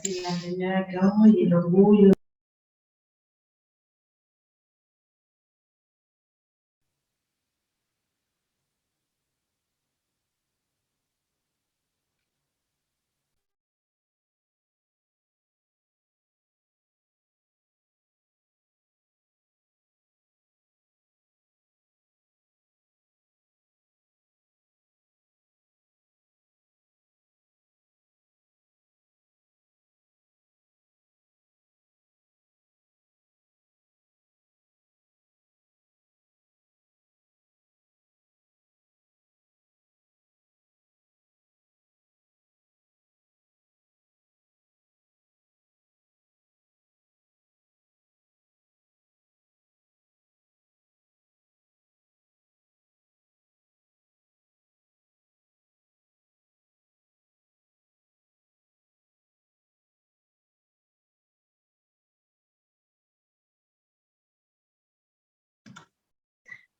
y la señora que, oye, el orgullo.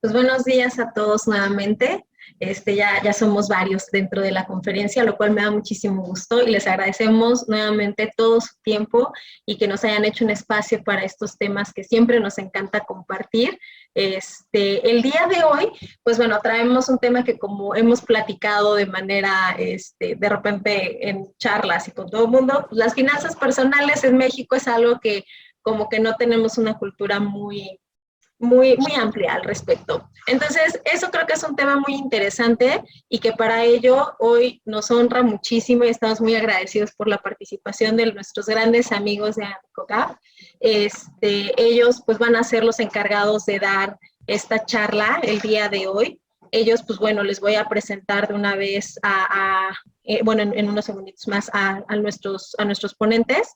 Pues buenos días a todos nuevamente. Ya somos varios dentro de la conferencia, lo cual me da muchísimo gusto y les agradecemos nuevamente todo su tiempo y que nos hayan hecho un espacio para estos temas que siempre nos encanta compartir. El día de hoy, pues bueno, traemos un tema que como hemos platicado de manera, de repente en charlas y con todo el mundo, pues las finanzas personales en México es algo que como que no tenemos una cultura muy amplia al respecto. Entonces, eso creo que es un tema muy interesante y que para ello hoy nos honra muchísimo y estamos muy agradecidos por la participación de nuestros grandes amigos de ANCOCAP. Ellos pues van a ser los encargados de dar esta charla el día de hoy. Ellos, pues bueno, les voy a presentar de una vez bueno, en unos segunditos más a nuestros ponentes.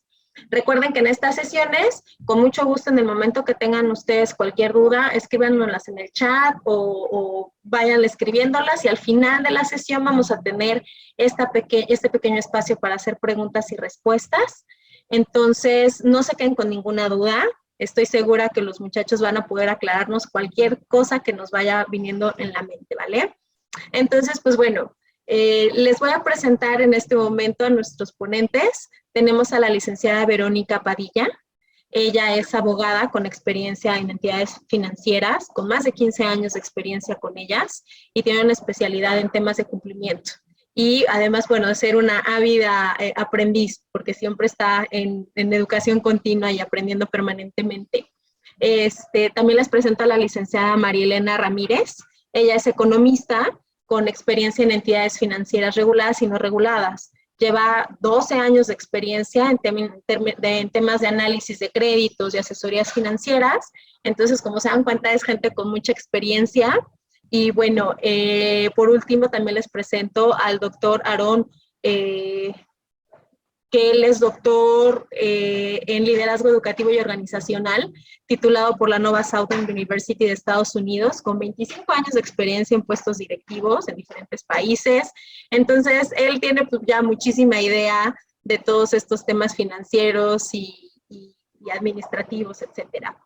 Recuerden que en estas sesiones, con mucho gusto, en el momento que tengan ustedes cualquier duda, escríbanlas en el chat o vayan escribiéndolas y al final de la sesión vamos a tener este pequeño espacio para hacer preguntas y respuestas. Entonces, no se queden con ninguna duda. Estoy segura que los muchachos van a poder aclararnos cualquier cosa que nos vaya viniendo en la mente, ¿vale? Entonces, pues bueno, les voy a presentar en este momento a nuestros ponentes. Tenemos a la licenciada Verónica Padilla. Ella es abogada con experiencia en entidades financieras, con más de 15 años de experiencia con ellas y tiene una especialidad en temas de cumplimiento. Y además, bueno, de ser una ávida aprendiz, porque siempre está en educación continua y aprendiendo permanentemente. También les presento a la licenciada María Elena Ramírez. Ella es economista con experiencia en entidades financieras reguladas y no reguladas. Lleva 12 años de experiencia en temas de análisis de créditos y asesorías financieras. Entonces, como se dan cuenta, es gente con mucha experiencia. Y bueno, por último, también les presento al doctor Aarón, que él es doctor en liderazgo educativo y organizacional, titulado por la Nova Southern University de Estados Unidos, con 25 años de experiencia en puestos directivos en diferentes países. Entonces, él tiene pues, ya muchísima idea de todos estos temas financieros y administrativos, etcétera.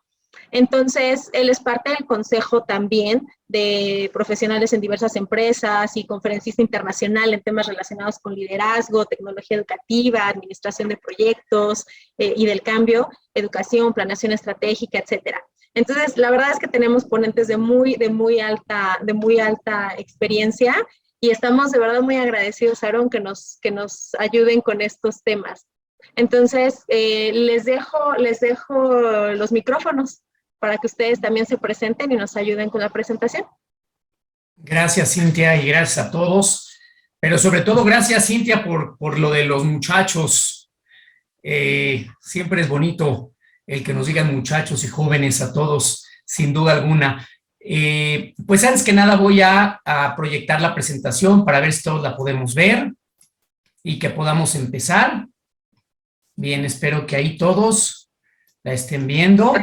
Entonces, él es parte del consejo también de profesionales en diversas empresas y conferencista internacional en temas relacionados con liderazgo, tecnología educativa, administración de proyectos y del cambio, educación, planeación estratégica, etcétera. Entonces, la verdad es que tenemos ponentes de muy alta experiencia y estamos de verdad muy agradecidos, Aaron, que nos ayuden con estos temas. Entonces, les dejo los micrófonos para que ustedes también se presenten y nos ayuden con la presentación. Gracias, Cintia, y gracias a todos. Pero sobre todo, gracias, Cintia, por lo de los muchachos. Siempre es bonito el que nos digan muchachos y jóvenes a todos, sin duda alguna. Pues antes que nada voy a proyectar la presentación para ver si todos la podemos ver y que podamos empezar. Bien, espero que ahí todos la estén viendo.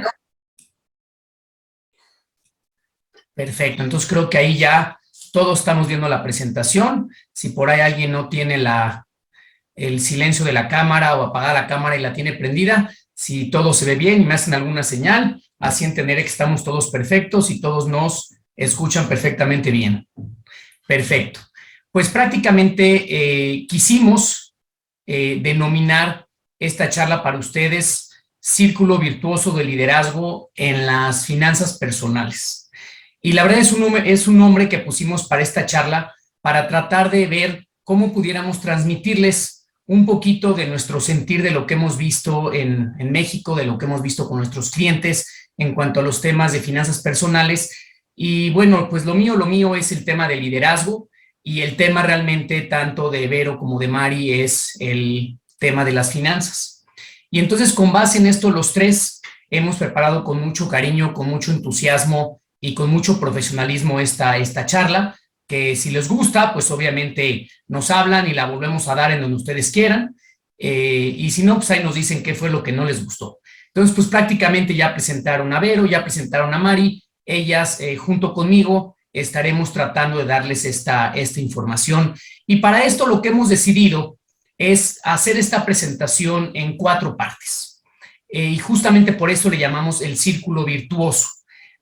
Perfecto, entonces creo que ahí ya todos estamos viendo la presentación. Si por ahí alguien no tiene el silencio de la cámara o apagada la cámara y la tiene prendida, si todo se ve bien y me hacen alguna señal, así entenderé que estamos todos perfectos y todos nos escuchan perfectamente bien. Perfecto. Pues prácticamente quisimos denominar esta charla para ustedes, Círculo Virtuoso de Liderazgo en las Finanzas Personales. Y la verdad es un nombre que pusimos para esta charla para tratar de ver cómo pudiéramos transmitirles un poquito de nuestro sentir de lo que hemos visto en México, de lo que hemos visto con nuestros clientes en cuanto a los temas de finanzas personales. Y bueno, pues lo mío es el tema de liderazgo, y el tema realmente tanto de Vero como de Mari es el tema de las finanzas. Y entonces, con base en esto, los tres hemos preparado con mucho cariño, con mucho entusiasmo y con mucho profesionalismo esta charla, que si les gusta, pues obviamente nos hablan y la volvemos a dar en donde ustedes quieran, y si no, pues ahí nos dicen qué fue lo que no les gustó. Entonces, pues prácticamente ya presentaron a Vero, ya presentaron a Mari, ellas junto conmigo estaremos tratando de darles esta información, y para esto lo que hemos decidido es hacer esta presentación en 4 partes, y justamente por eso le llamamos el círculo virtuoso.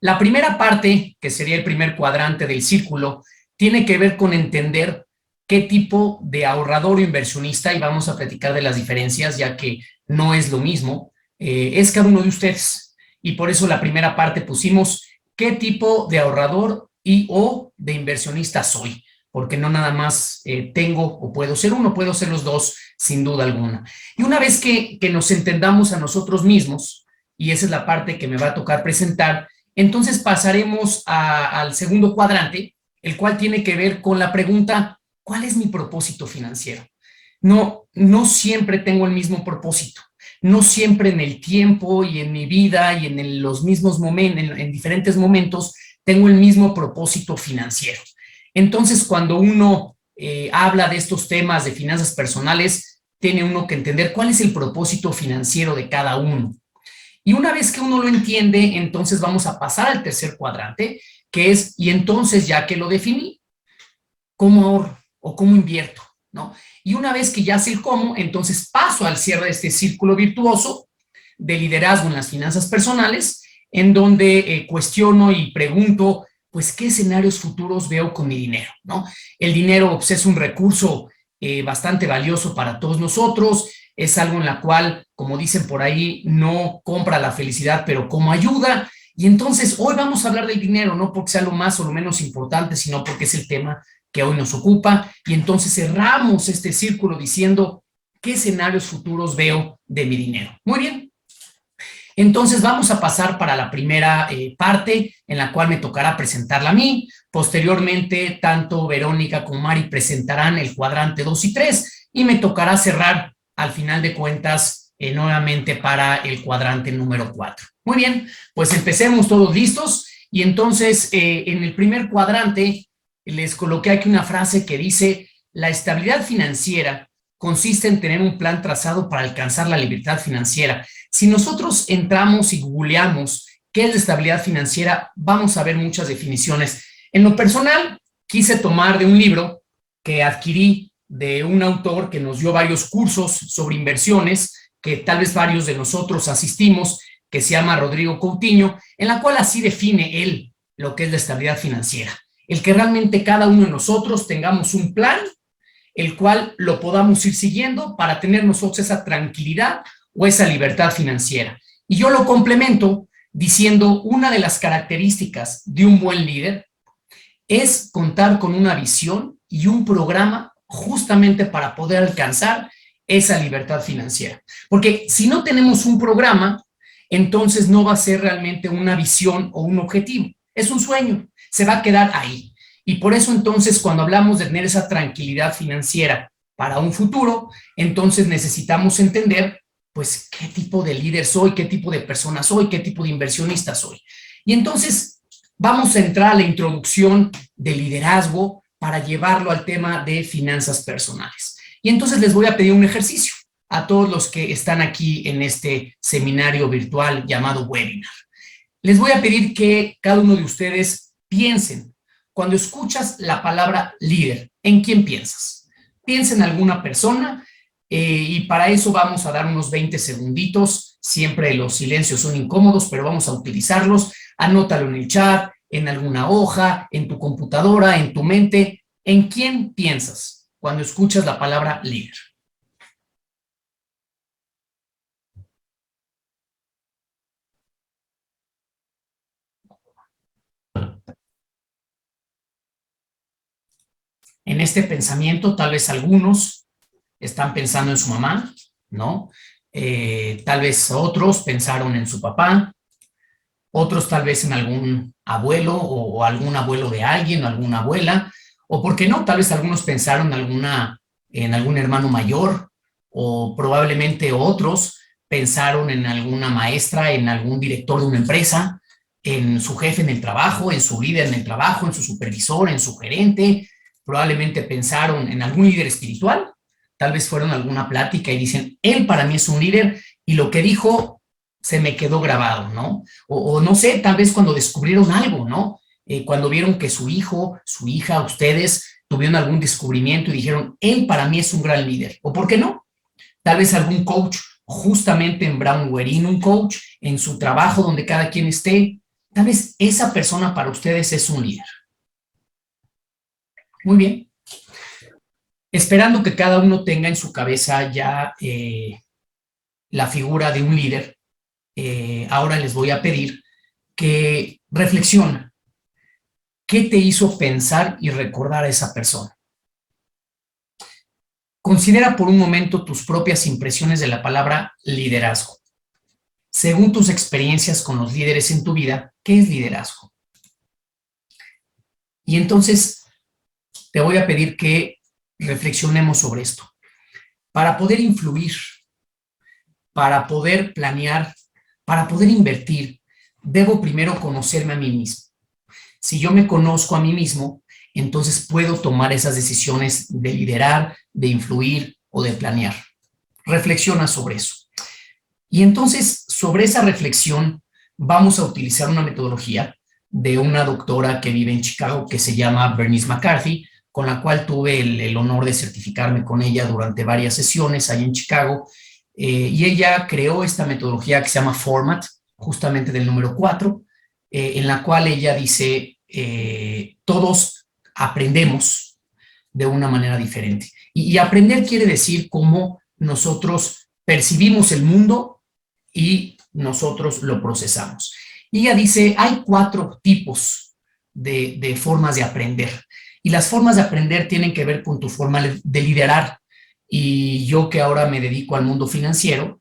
La primera parte, que sería el primer cuadrante del círculo, tiene que ver con entender qué tipo de ahorrador o inversionista, y vamos a platicar de las diferencias, ya que no es lo mismo, es cada uno de ustedes. Y por eso la primera parte pusimos qué tipo de ahorrador y o de inversionista soy, porque no nada más tengo o puedo ser uno, puedo ser los dos sin duda alguna. Y una vez que nos entendamos a nosotros mismos, y esa es la parte que me va a tocar presentar, entonces pasaremos al segundo cuadrante, el cual tiene que ver con la pregunta, ¿cuál es mi propósito financiero? No siempre tengo el mismo propósito, no siempre en el tiempo y en mi vida y en los mismos momentos, en diferentes momentos, tengo el mismo propósito financiero. Entonces, cuando uno habla de estos temas de finanzas personales, tiene uno que entender cuál es el propósito financiero de cada uno. Y una vez que uno lo entiende, entonces vamos a pasar al tercer cuadrante, que es, y entonces ya que lo definí, ¿cómo ahorro o cómo invierto? ¿No? Y una vez que ya sé el cómo, entonces paso al cierre de este círculo virtuoso de liderazgo en las finanzas personales, en donde cuestiono y pregunto, pues, ¿qué escenarios futuros veo con mi dinero? ¿No? El dinero pues, es un recurso bastante valioso para todos nosotros, es algo en la cual, como dicen por ahí, no compra la felicidad, pero como ayuda. Y entonces hoy vamos a hablar del dinero, no porque sea lo más o lo menos importante, sino porque es el tema que hoy nos ocupa. Y entonces cerramos este círculo diciendo qué escenarios futuros veo de mi dinero. Muy bien. Entonces vamos a pasar para la primera parte, en la cual me tocará presentarla a mí. Posteriormente, tanto Verónica como Mari presentarán el cuadrante 2 y 3, y me tocará cerrar al final de cuentas nuevamente para el cuadrante número 4. Muy bien, pues empecemos, todos listos. Y entonces en el primer cuadrante les coloqué aquí una frase que dice: la estabilidad financiera consiste en tener un plan trazado para alcanzar la libertad financiera. Si nosotros entramos y googleamos qué es la estabilidad financiera, vamos a ver muchas definiciones. En lo personal, quise tomar de un libro que adquirí de un autor que nos dio varios cursos sobre inversiones, que tal vez varios de nosotros asistimos, que se llama Rodrigo Coutinho, en la cual así define él lo que es la estabilidad financiera. El que realmente cada uno de nosotros tengamos un plan, el cual lo podamos ir siguiendo para tener nosotros esa tranquilidad o esa libertad financiera. Y yo lo complemento diciendo, una de las características de un buen líder es contar con una visión y un programa justamente para poder alcanzar esa libertad financiera. Porque si no tenemos un programa, entonces no va a ser realmente una visión o un objetivo. Es un sueño, se va a quedar ahí. Y por eso entonces cuando hablamos de tener esa tranquilidad financiera para un futuro, entonces necesitamos entender pues qué tipo de líder soy, qué tipo de persona soy, qué tipo de inversionista soy. Y entonces vamos a entrar a la introducción de liderazgo para llevarlo al tema de finanzas personales. Y entonces les voy a pedir un ejercicio a todos los que están aquí en este seminario virtual llamado webinar. Les voy a pedir que cada uno de ustedes piensen, cuando escuchas la palabra líder, ¿en quién piensas? Piensa en alguna persona y para eso vamos a dar unos 20 segunditos. Siempre los silencios son incómodos, pero vamos a utilizarlos. Anótalo en el chat, en alguna hoja, en tu computadora, en tu mente. ¿En quién piensas cuando escuchas la palabra líder? En este pensamiento, tal vez algunos están pensando en su mamá, ¿no? Tal vez otros pensaron en su papá, otros tal vez en algún abuelo o algún abuelo de alguien o alguna abuela, o por qué no, tal vez algunos pensaron en algún hermano mayor, o probablemente otros pensaron en alguna maestra, en algún director de una empresa, en su jefe en el trabajo, en su líder en el trabajo, en su supervisor, en su gerente, probablemente pensaron en algún líder espiritual, tal vez fueron a alguna plática y dicen, él para mí es un líder y lo que dijo se me quedó grabado, ¿no? O no sé, tal vez cuando descubrieron algo, ¿no? Cuando vieron que su hijo, su hija, ustedes tuvieron algún descubrimiento y dijeron, él para mí es un gran líder. ¿O por qué no? Tal vez algún coach, justamente en Brown Guerin, un coach en su trabajo donde cada quien esté, tal vez esa persona para ustedes es un líder. Muy bien. Esperando que cada uno tenga en su cabeza ya la figura de un líder, ahora les voy a pedir que reflexionen. ¿Qué te hizo pensar y recordar a esa persona? Considera por un momento tus propias impresiones de la palabra liderazgo. Según tus experiencias con los líderes en tu vida, ¿qué es liderazgo? Y entonces te voy a pedir que reflexionemos sobre esto. Para poder influir, para poder planear, para poder invertir, debo primero conocerme a mí mismo. Si yo me conozco a mí mismo, entonces puedo tomar esas decisiones de liderar, de influir o de planear. Reflexiona sobre eso. Y entonces, sobre esa reflexión, vamos a utilizar una metodología de una doctora que vive en Chicago que se llama Bernice McCarthy, con la cual tuve el honor de certificarme con ella durante varias sesiones ahí en Chicago. Y ella creó esta metodología que se llama Format, justamente del número 4, en la cual ella dice, todos aprendemos de una manera diferente. Y aprender quiere decir cómo nosotros percibimos el mundo y nosotros lo procesamos. Y ella dice, hay 4 tipos de formas de aprender. Y las formas de aprender tienen que ver con tu forma de liderar. Y yo que ahora me dedico al mundo financiero,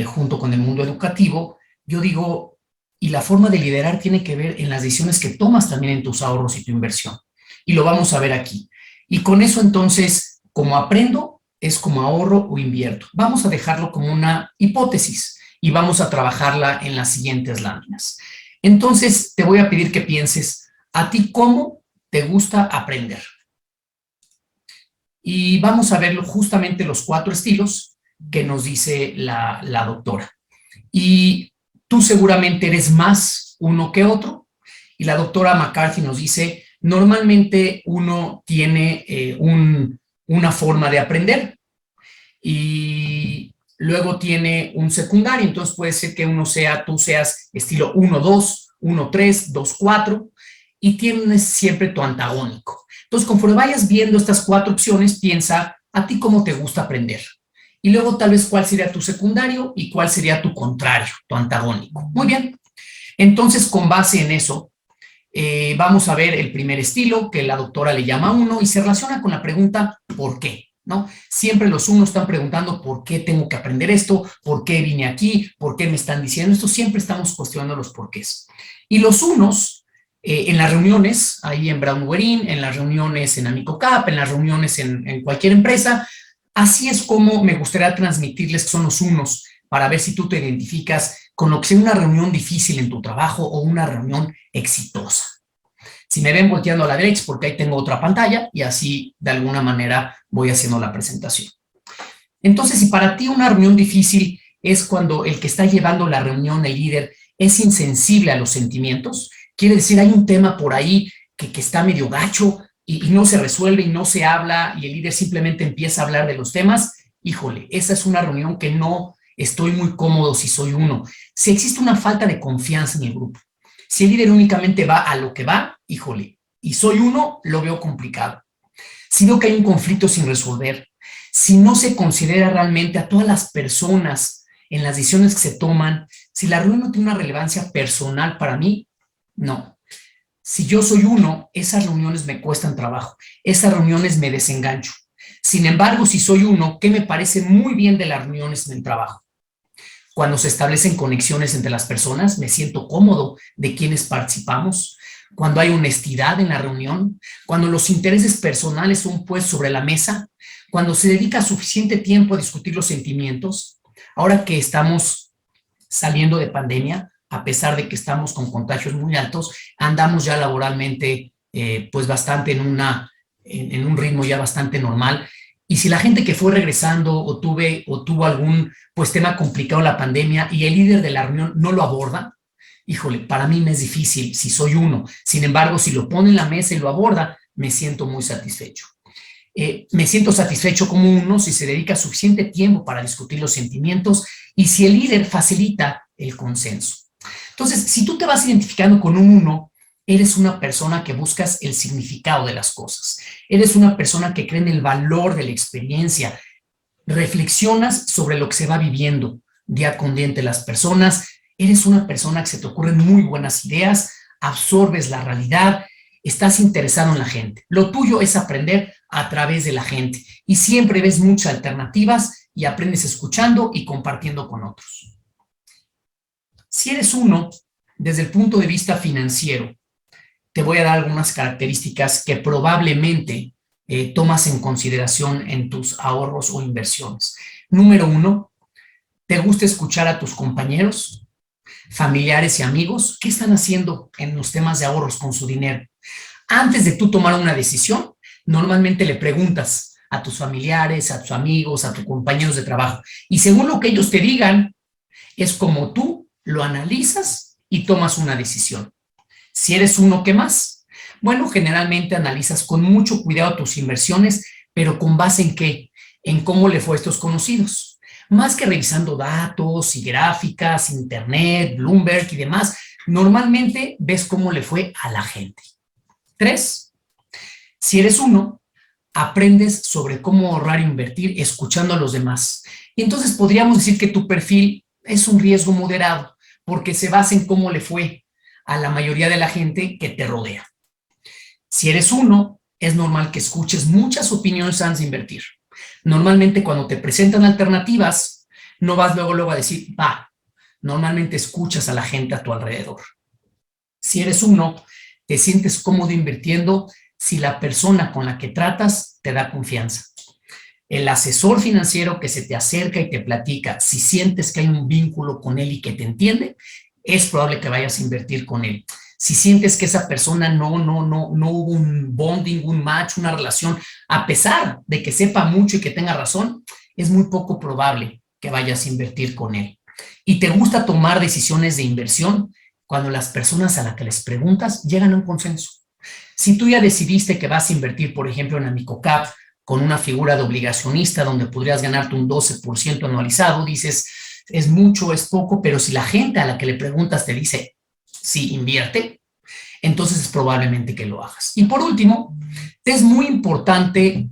junto con el mundo educativo, yo digo, y la forma de liderar tiene que ver en las decisiones que tomas también en tus ahorros y tu inversión. Y lo vamos a ver aquí. Y con eso entonces, como aprendo, es como ahorro o invierto. Vamos a dejarlo como una hipótesis y vamos a trabajarla en las siguientes láminas. Entonces, te voy a pedir que pienses, ¿a ti cómo te gusta aprender? Y vamos a ver justamente los 4 estilos que nos dice la doctora. Y tú seguramente eres más uno que otro. Y la doctora McCarthy nos dice, normalmente uno tiene una forma de aprender y luego tiene un secundario. Entonces puede ser que tú seas estilo 1-2, 1-3, 2-4 y tienes siempre tu antagónico. Entonces, conforme vayas viendo estas 4 opciones, piensa a ti cómo te gusta aprender. Y luego tal vez cuál sería tu secundario y cuál sería tu contrario, tu antagónico. Muy bien. Entonces, con base en eso, vamos a ver el primer estilo que la doctora le llama 1 y se relaciona con la pregunta ¿por qué? ¿No? Siempre los 1 están preguntando ¿por qué tengo que aprender esto? ¿Por qué vine aquí? ¿Por qué me están diciendo esto? Siempre estamos cuestionando los porqués. Y los 1, en las reuniones, ahí en Brown Guerin, en las reuniones en Amico Cap, en las reuniones en cualquier empresa, así es como me gustaría transmitirles que son los 1 para ver si tú te identificas con lo que sea una reunión difícil en tu trabajo o una reunión exitosa. Si me ven volteando a la derecha, porque ahí tengo otra pantalla y así de alguna manera voy haciendo la presentación. Entonces, si para ti una reunión difícil es cuando el que está llevando la reunión, el líder, es insensible a los sentimientos, quiere decir hay un tema por ahí que está medio gacho, y no se resuelve y no se habla y el líder simplemente empieza a hablar de los temas, híjole, esa es una reunión que no estoy muy cómodo si soy 1. Si existe una falta de confianza en el grupo, si el líder únicamente va a lo que va, híjole, y soy 1, lo veo complicado. Si veo que hay un conflicto sin resolver, si no se considera realmente a todas las personas en las decisiones que se toman, si la reunión no tiene una relevancia personal para mí, no. Si yo soy 1, esas reuniones me cuestan trabajo, esas reuniones me desengancho. Sin embargo, si soy 1, ¿qué me parece muy bien de las reuniones en el trabajo? Cuando se establecen conexiones entre las personas, me siento cómodo de quienes participamos, cuando hay honestidad en la reunión, cuando los intereses personales son puestos sobre la mesa, cuando se dedica suficiente tiempo a discutir los sentimientos. Ahora que estamos saliendo de pandemia, a pesar de que estamos con contagios muy altos, andamos ya laboralmente pues bastante en un ritmo ya bastante normal. Y si la gente que fue regresando o tuvo algún pues tema complicado en la pandemia y el líder de la reunión no lo aborda, híjole, para mí me es difícil si soy 1. Sin embargo, si lo pone en la mesa y lo aborda, me siento muy satisfecho. Me siento satisfecho como 1 si se dedica suficiente tiempo para discutir los sentimientos y si el líder facilita el consenso. Entonces, si tú te vas identificando con un 1, eres una persona que buscas el significado de las cosas. Eres una persona que cree en el valor de la experiencia. Reflexionas sobre lo que se va viviendo día con día entre las personas. Eres una persona que se te ocurren muy buenas ideas, absorbes la realidad, estás interesado en la gente. Lo tuyo es aprender a través de la gente y siempre ves muchas alternativas y aprendes escuchando y compartiendo con otros. Si eres 1, desde el punto de vista financiero, te voy a dar algunas características que probablemente tomas en consideración en tus ahorros o inversiones. Número 1, ¿te gusta escuchar a tus compañeros, familiares y amigos? ¿Qué están haciendo en los temas de ahorros con su dinero? Antes de tú tomar una decisión, normalmente le preguntas a tus familiares, a tus amigos, a tus compañeros de trabajo. Y según lo que ellos te digan, es como tú lo analizas y tomas una decisión. Si eres 1, ¿qué más? Bueno, generalmente analizas con mucho cuidado tus inversiones, pero ¿con base en qué? En cómo le fue a estos conocidos. Más que revisando datos y gráficas, internet, Bloomberg y demás, normalmente ves cómo le fue a la gente. 3, si eres 1, aprendes sobre cómo ahorrar e invertir escuchando a los demás. Y entonces podríamos decir que tu perfil es un riesgo moderado, porque se basa en cómo le fue a la mayoría de la gente que te rodea. Si eres 1, es normal que escuches muchas opiniones antes de invertir. Normalmente cuando te presentan alternativas, no vas luego a decir, normalmente escuchas a la gente a tu alrededor. Si eres 1, te sientes cómodo invirtiendo si la persona con la que tratas te da confianza. El asesor financiero que se te acerca y te platica, si sientes que hay un vínculo con él y que te entiende, es probable que vayas a invertir con él. Si sientes que esa persona no hubo un bonding, un match, una relación, a pesar de que sepa mucho y que tenga razón, es muy poco probable que vayas a invertir con él. Y te gusta tomar decisiones de inversión cuando las personas a las que les preguntas llegan a un consenso. Si tú ya decidiste que vas a invertir, por ejemplo, en Amicocap con una figura de obligacionista donde podrías ganarte un 12% anualizado, dices, es mucho, es poco, pero si la gente a la que le preguntas te dice, sí, invierte, entonces es probablemente que lo hagas. Y por último, es muy importante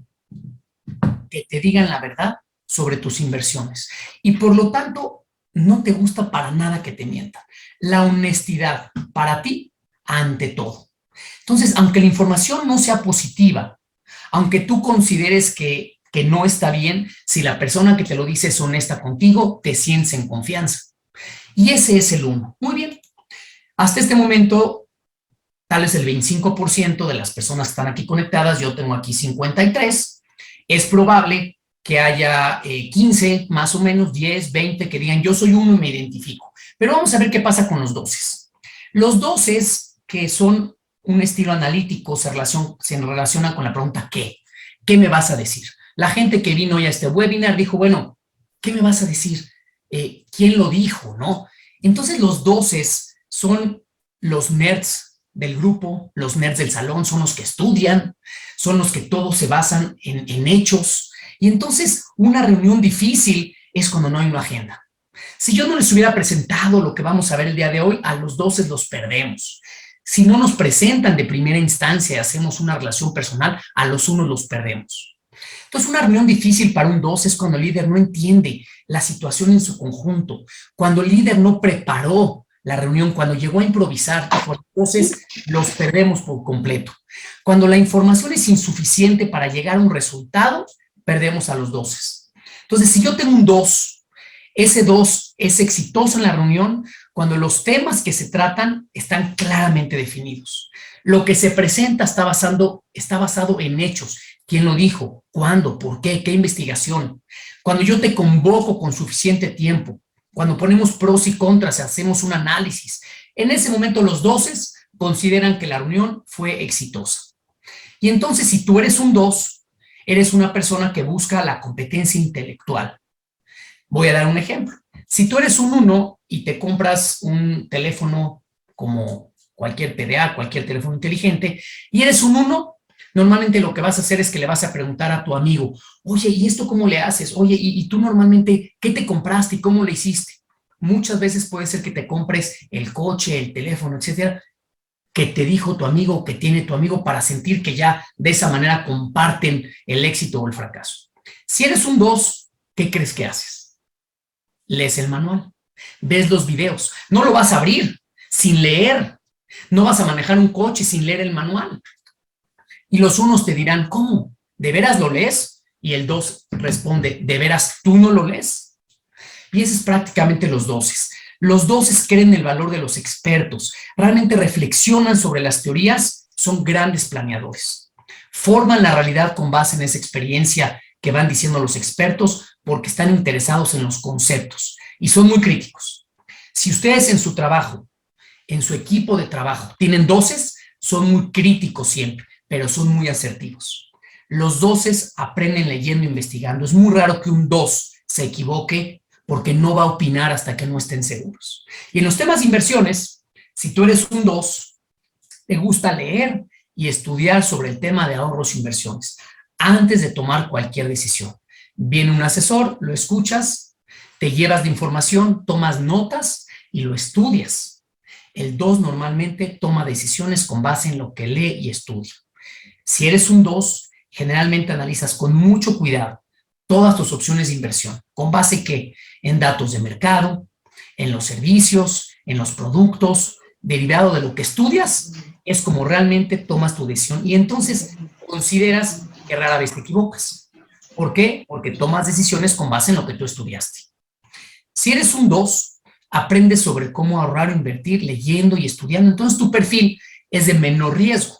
que te digan la verdad sobre tus inversiones. Y por lo tanto, no te gusta para nada que te mientan. La honestidad para ti ante todo. Entonces, aunque la información no sea positiva, aunque tú consideres que no está bien, si la persona que te lo dice es honesta contigo, te sientes en confianza. Y ese es el 1. Muy bien. Hasta este momento, tal vez el 25% de las personas que están aquí conectadas, yo tengo aquí 53, es probable que haya 15, más o menos 10, 20 que digan yo soy 1 y me identifico. Pero vamos a ver qué pasa con los 12. Los 12 que son un estilo analítico se relaciona con la pregunta ¿qué? ¿Qué me vas a decir? La gente que vino hoy a este webinar dijo, bueno, ¿qué me vas a decir? ¿Quién lo dijo? ¿No? Entonces los 12 son los nerds del grupo, los nerds del salón, son los que estudian, son los que todos se basan en hechos. Y entonces una reunión difícil es cuando no hay una agenda. Si yo no les hubiera presentado lo que vamos a ver el día de hoy, a los 12 los perdemos. Si no nos presentan de primera instancia y hacemos una relación personal, a los 1 los perdemos. Entonces, una reunión difícil para un 12 es cuando el líder no entiende la situación en su conjunto, cuando el líder no preparó la reunión, cuando llegó a improvisar, entonces los perdemos por completo. Cuando la información es insuficiente para llegar a un resultado, perdemos a los 12. Entonces, si yo tengo un 2, ese 2 es exitoso en la reunión cuando los temas que se tratan están claramente definidos. Lo que se presenta está basado en hechos. ¿Quién lo dijo? ¿Cuándo? ¿Por qué? ¿Qué investigación? Cuando yo te convoco con suficiente tiempo, cuando ponemos pros y contras y hacemos un análisis, en ese momento los 12 consideran que la reunión fue exitosa. Y entonces, si tú eres un 2, eres una persona que busca la competencia intelectual. Voy a dar un ejemplo. Si tú eres un 1 y te compras un teléfono como cualquier PDA, cualquier teléfono inteligente, y eres un 1, normalmente lo que vas a hacer es que le vas a preguntar a tu amigo, oye, ¿y esto cómo le haces? Oye, ¿y tú normalmente qué te compraste y cómo le hiciste? Muchas veces puede ser que te compres el coche, el teléfono, etcétera, que te dijo tu amigo, que tiene tu amigo, para sentir que ya de esa manera comparten el éxito o el fracaso. Si eres un 2, ¿qué crees que haces? Lees el manual, ves los videos, no lo vas a abrir sin leer, no vas a manejar un coche sin leer el manual. Y los unos te dirán, ¿cómo? ¿De veras lo lees? Y el 2 responde, ¿de veras tú no lo lees? Y ese es prácticamente los 12. Los 12 creen el valor de los expertos, realmente reflexionan sobre las teorías, son grandes planeadores. Forman la realidad con base en esa experiencia que van diciendo los expertos porque están interesados en los conceptos y son muy críticos. Si ustedes en su trabajo, en su equipo de trabajo, tienen 12, son muy críticos siempre, pero son muy asertivos. Los 12 aprenden leyendo e investigando. Es muy raro que un 2 se equivoque porque no va a opinar hasta que no estén seguros. Y en los temas de inversiones, si tú eres un 2, te gusta leer y estudiar sobre el tema de ahorros e inversiones antes de tomar cualquier decisión. Viene un asesor, lo escuchas, te llevas de información, tomas notas y lo estudias. El 2 normalmente toma decisiones con base en lo que lee y estudia. Si eres un 2, generalmente analizas con mucho cuidado todas tus opciones de inversión. ¿Con base qué? En datos de mercado, en los servicios, en los productos, derivado de lo que estudias, es como realmente tomas tu decisión y entonces consideras que rara vez te equivocas. ¿Por qué? Porque tomas decisiones con base en lo que tú estudiaste. Si eres un 2, aprendes sobre cómo ahorrar o invertir leyendo y estudiando. Entonces tu perfil es de menor riesgo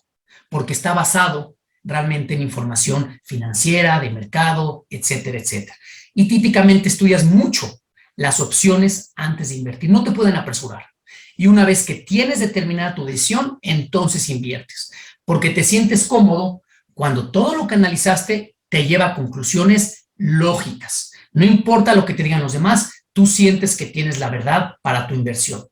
porque está basado realmente en información financiera, de mercado, etcétera, etcétera. Y típicamente estudias mucho las opciones antes de invertir. No te pueden apresurar. Y una vez que tienes determinada tu decisión, entonces inviertes. Porque te sientes cómodo cuando todo lo que analizaste te lleva a conclusiones lógicas. No importa lo que te digan los demás, tú sientes que tienes la verdad para tu inversión.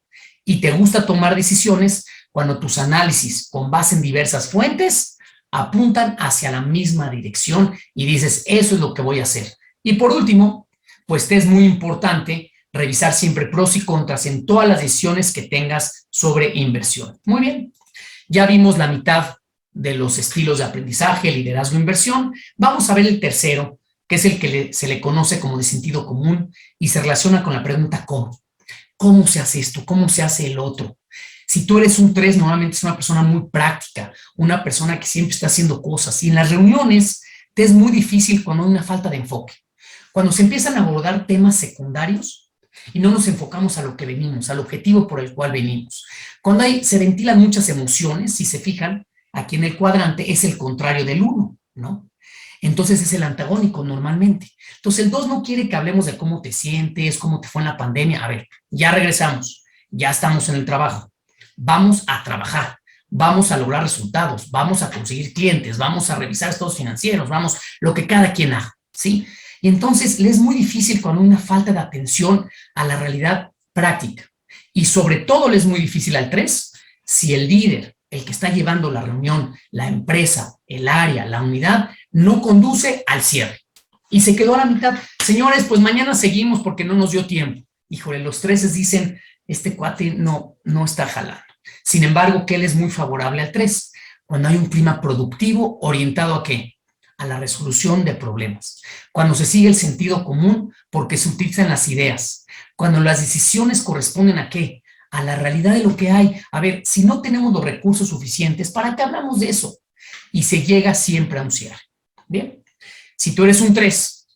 Y te gusta tomar decisiones cuando tus análisis con base en diversas fuentes apuntan hacia la misma dirección y dices, eso es lo que voy a hacer. Y por último, pues te es muy importante revisar siempre pros y contras en todas las decisiones que tengas sobre inversión. Muy bien, ya vimos la mitad de los estilos de aprendizaje, liderazgo e inversión. Vamos a ver el tercero, que es el que se le conoce como de sentido común y se relaciona con la pregunta ¿cómo? ¿Cómo se hace esto? ¿Cómo se hace el otro? Si tú eres un 3, normalmente es una persona muy práctica, una persona que siempre está haciendo cosas. Y en las reuniones te es muy difícil cuando hay una falta de enfoque. Cuando se empiezan a abordar temas secundarios y no nos enfocamos a lo que venimos, al objetivo por el cual venimos. Cuando se ventilan muchas emociones, si se fijan, aquí en el cuadrante es el contrario del 1, ¿no? Entonces es el antagónico normalmente. Entonces el 2 no quiere que hablemos de cómo te sientes, cómo te fue en la pandemia. A ver, ya regresamos, ya estamos en el trabajo. Vamos a trabajar, vamos a lograr resultados, vamos a conseguir clientes, vamos a revisar estados financieros, vamos, lo que cada quien haga, ¿sí? Y entonces le es muy difícil cuando hay una falta de atención a la realidad práctica. Y sobre todo le es muy difícil al 3 si el líder, el que está llevando la reunión, la empresa, el área, la unidad, no conduce al cierre. Y se quedó a la mitad. Señores, pues mañana seguimos porque no nos dio tiempo. Híjole, los 3 dicen, este cuate no está jalando. Sin embargo, que él es muy favorable al 3, cuando hay un clima productivo orientado ¿a qué? A la resolución de problemas. Cuando se sigue el sentido común porque se utilizan las ideas. Cuando las decisiones corresponden ¿a qué? a la realidad de lo que hay. A ver, si no tenemos los recursos suficientes, ¿para qué hablamos de eso? Y se llega siempre a un cierre. Bien, si tú eres un 3,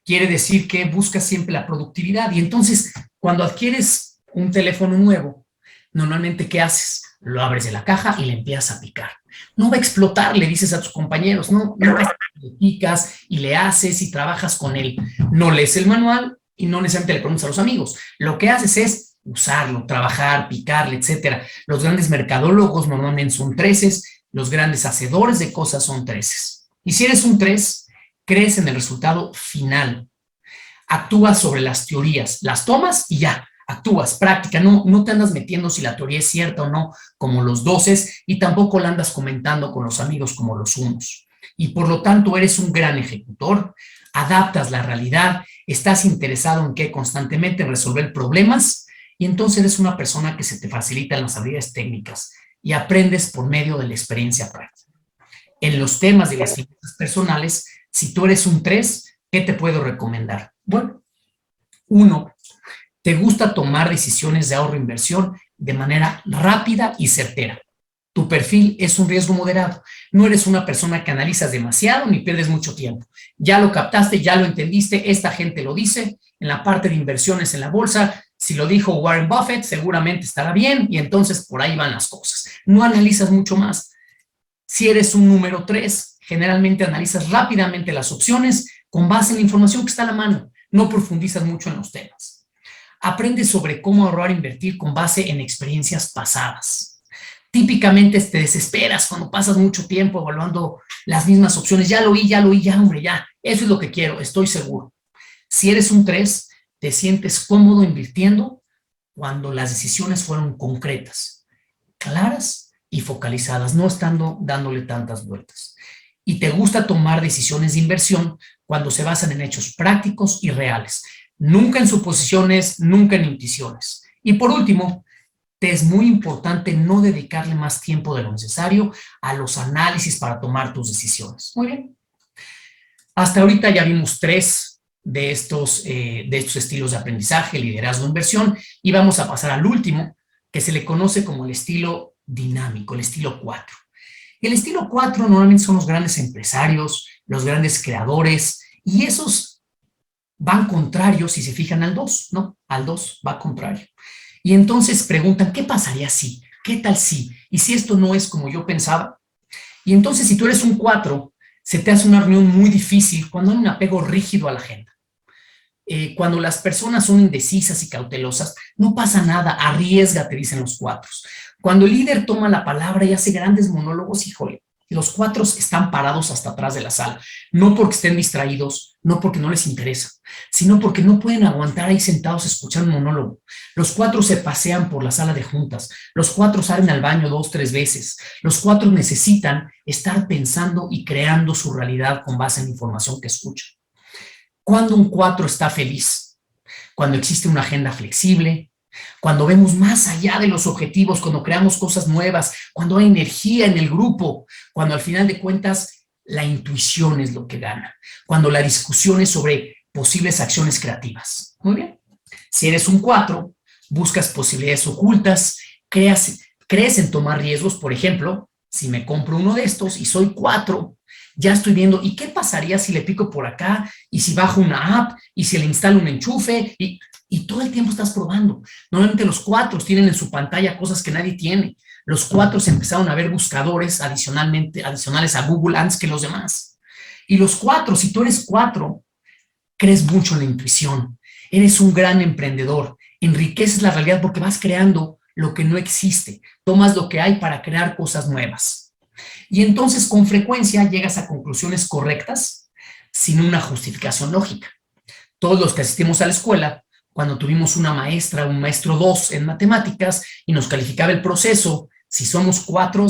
quiere decir que buscas siempre la productividad. Y entonces, cuando adquieres un teléfono nuevo, normalmente, ¿qué haces? Lo abres de la caja y le empiezas a picar. No va a explotar, le dices a tus compañeros, no le picas y le haces y trabajas con él. No lees el manual y no necesariamente le preguntas a los amigos. Lo que haces es usarlo, trabajar, picarle, etcétera. Los grandes mercadólogos normalmente son 3, los grandes hacedores de cosas son 3. Y si eres un 3, crees en el resultado final. Actúas sobre las teorías, las tomas y ya. Actúas, práctica, no te andas metiendo si la teoría es cierta o no, como los 12, y tampoco la andas comentando con los amigos como los 1. Y por lo tanto eres un gran ejecutor, adaptas la realidad, estás interesado en que constantemente resolver problemas, y entonces eres una persona que se te facilitan las habilidades técnicas y aprendes por medio de la experiencia práctica. En los temas de las finanzas personales, si tú eres un 3, ¿qué te puedo recomendar? Bueno, 1, te gusta tomar decisiones de ahorro e inversión de manera rápida y certera. Tu perfil es un riesgo moderado. No eres una persona que analizas demasiado ni pierdes mucho tiempo. Ya lo captaste, ya lo entendiste, esta gente lo dice. En la parte de inversiones en la bolsa, si lo dijo Warren Buffett, seguramente estará bien y entonces por ahí van las cosas. No analizas mucho más. Si eres un número 3, generalmente analizas rápidamente las opciones con base en la información que está a la mano. No profundizas mucho en los temas. Aprendes sobre cómo ahorrar e invertir con base en experiencias pasadas. Típicamente te desesperas cuando pasas mucho tiempo evaluando las mismas opciones. Ya lo oí, ya, hombre, ya. Eso es lo que quiero, estoy seguro. Si eres un 3, te sientes cómodo invirtiendo cuando las decisiones fueron concretas, claras y focalizadas, no estando dándole tantas vueltas. Y te gusta tomar decisiones de inversión cuando se basan en hechos prácticos y reales. Nunca en suposiciones, nunca en intuiciones. Y por último, te es muy importante no dedicarle más tiempo de lo necesario a los análisis para tomar tus decisiones. Muy bien. Hasta ahorita ya vimos 3 de estos estilos de aprendizaje, liderazgo, inversión, y vamos a pasar al último, que se le conoce como el estilo dinámico, el estilo 4. El estilo 4 normalmente son los grandes empresarios, los grandes creadores, y esos van contrarios, si se fijan, al 2, ¿no? Al 2 va contrario. Y entonces preguntan, ¿qué pasaría si? ¿Qué tal si? ¿Y si esto no es como yo pensaba? Y entonces, si tú eres un 4, se te hace una reunión muy difícil cuando hay un apego rígido a la agenda. Cuando las personas son indecisas y cautelosas, no pasa nada, arriésgate, dicen los 4. Cuando el líder toma la palabra y hace grandes monólogos, híjole, los 4 están parados hasta atrás de la sala, no porque estén distraídos, no porque no les interesa, sino porque no pueden aguantar ahí sentados escuchando un monólogo. Los 4 se pasean por la sala de juntas, los 4 salen al baño 2, 3 veces, los 4 necesitan estar pensando y creando su realidad con base en la información que escuchan. ¿Cuándo un 4 está feliz? Cuando existe una agenda flexible, cuando vemos más allá de los objetivos, cuando creamos cosas nuevas, cuando hay energía en el grupo, cuando al final de cuentas la intuición es lo que gana, cuando la discusión es sobre posibles acciones creativas. Muy bien. Si eres un 4, buscas posibilidades ocultas, crees en tomar riesgos. Por ejemplo, si me compro uno de estos y soy 4, ya estoy viendo, ¿y qué pasaría si le pico por acá? ¿Y si bajo una app? ¿Y si le instalo un enchufe? Y todo el tiempo estás probando. Normalmente los 4 tienen en su pantalla cosas que nadie tiene. Los 4 empezaron a ver buscadores adicionales a Google antes que los demás. Y los 4, si tú eres 4, crees mucho en la intuición. Eres un gran emprendedor. Enriqueces la realidad porque vas creando lo que no existe. Tomas lo que hay para crear cosas nuevas. Y entonces con frecuencia llegas a conclusiones correctas sin una justificación lógica. Todos los que asistimos a la escuela, cuando tuvimos una maestra, un maestro 2 en matemáticas y nos calificaba el proceso, si somos 4,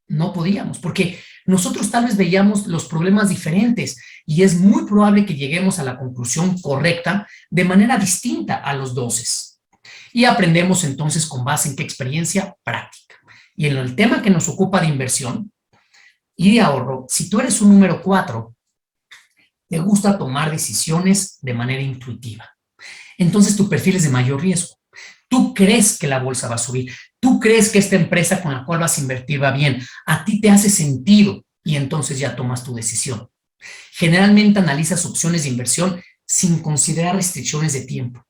no podíamos, porque nosotros tal vez veíamos los problemas diferentes y es muy probable que lleguemos a la conclusión correcta de manera distinta a los 12. Y aprendemos entonces con base en qué experiencia práctica. Y en el tema que nos ocupa de inversión y de ahorro, si tú eres un número 4, te gusta tomar decisiones de manera intuitiva. Entonces tu perfil es de mayor riesgo. Tú crees que la bolsa va a subir, tú crees que esta empresa con la cual vas a invertir va bien, a ti te hace sentido y entonces ya tomas tu decisión. Generalmente analizas opciones de inversión sin considerar restricciones de tiempo,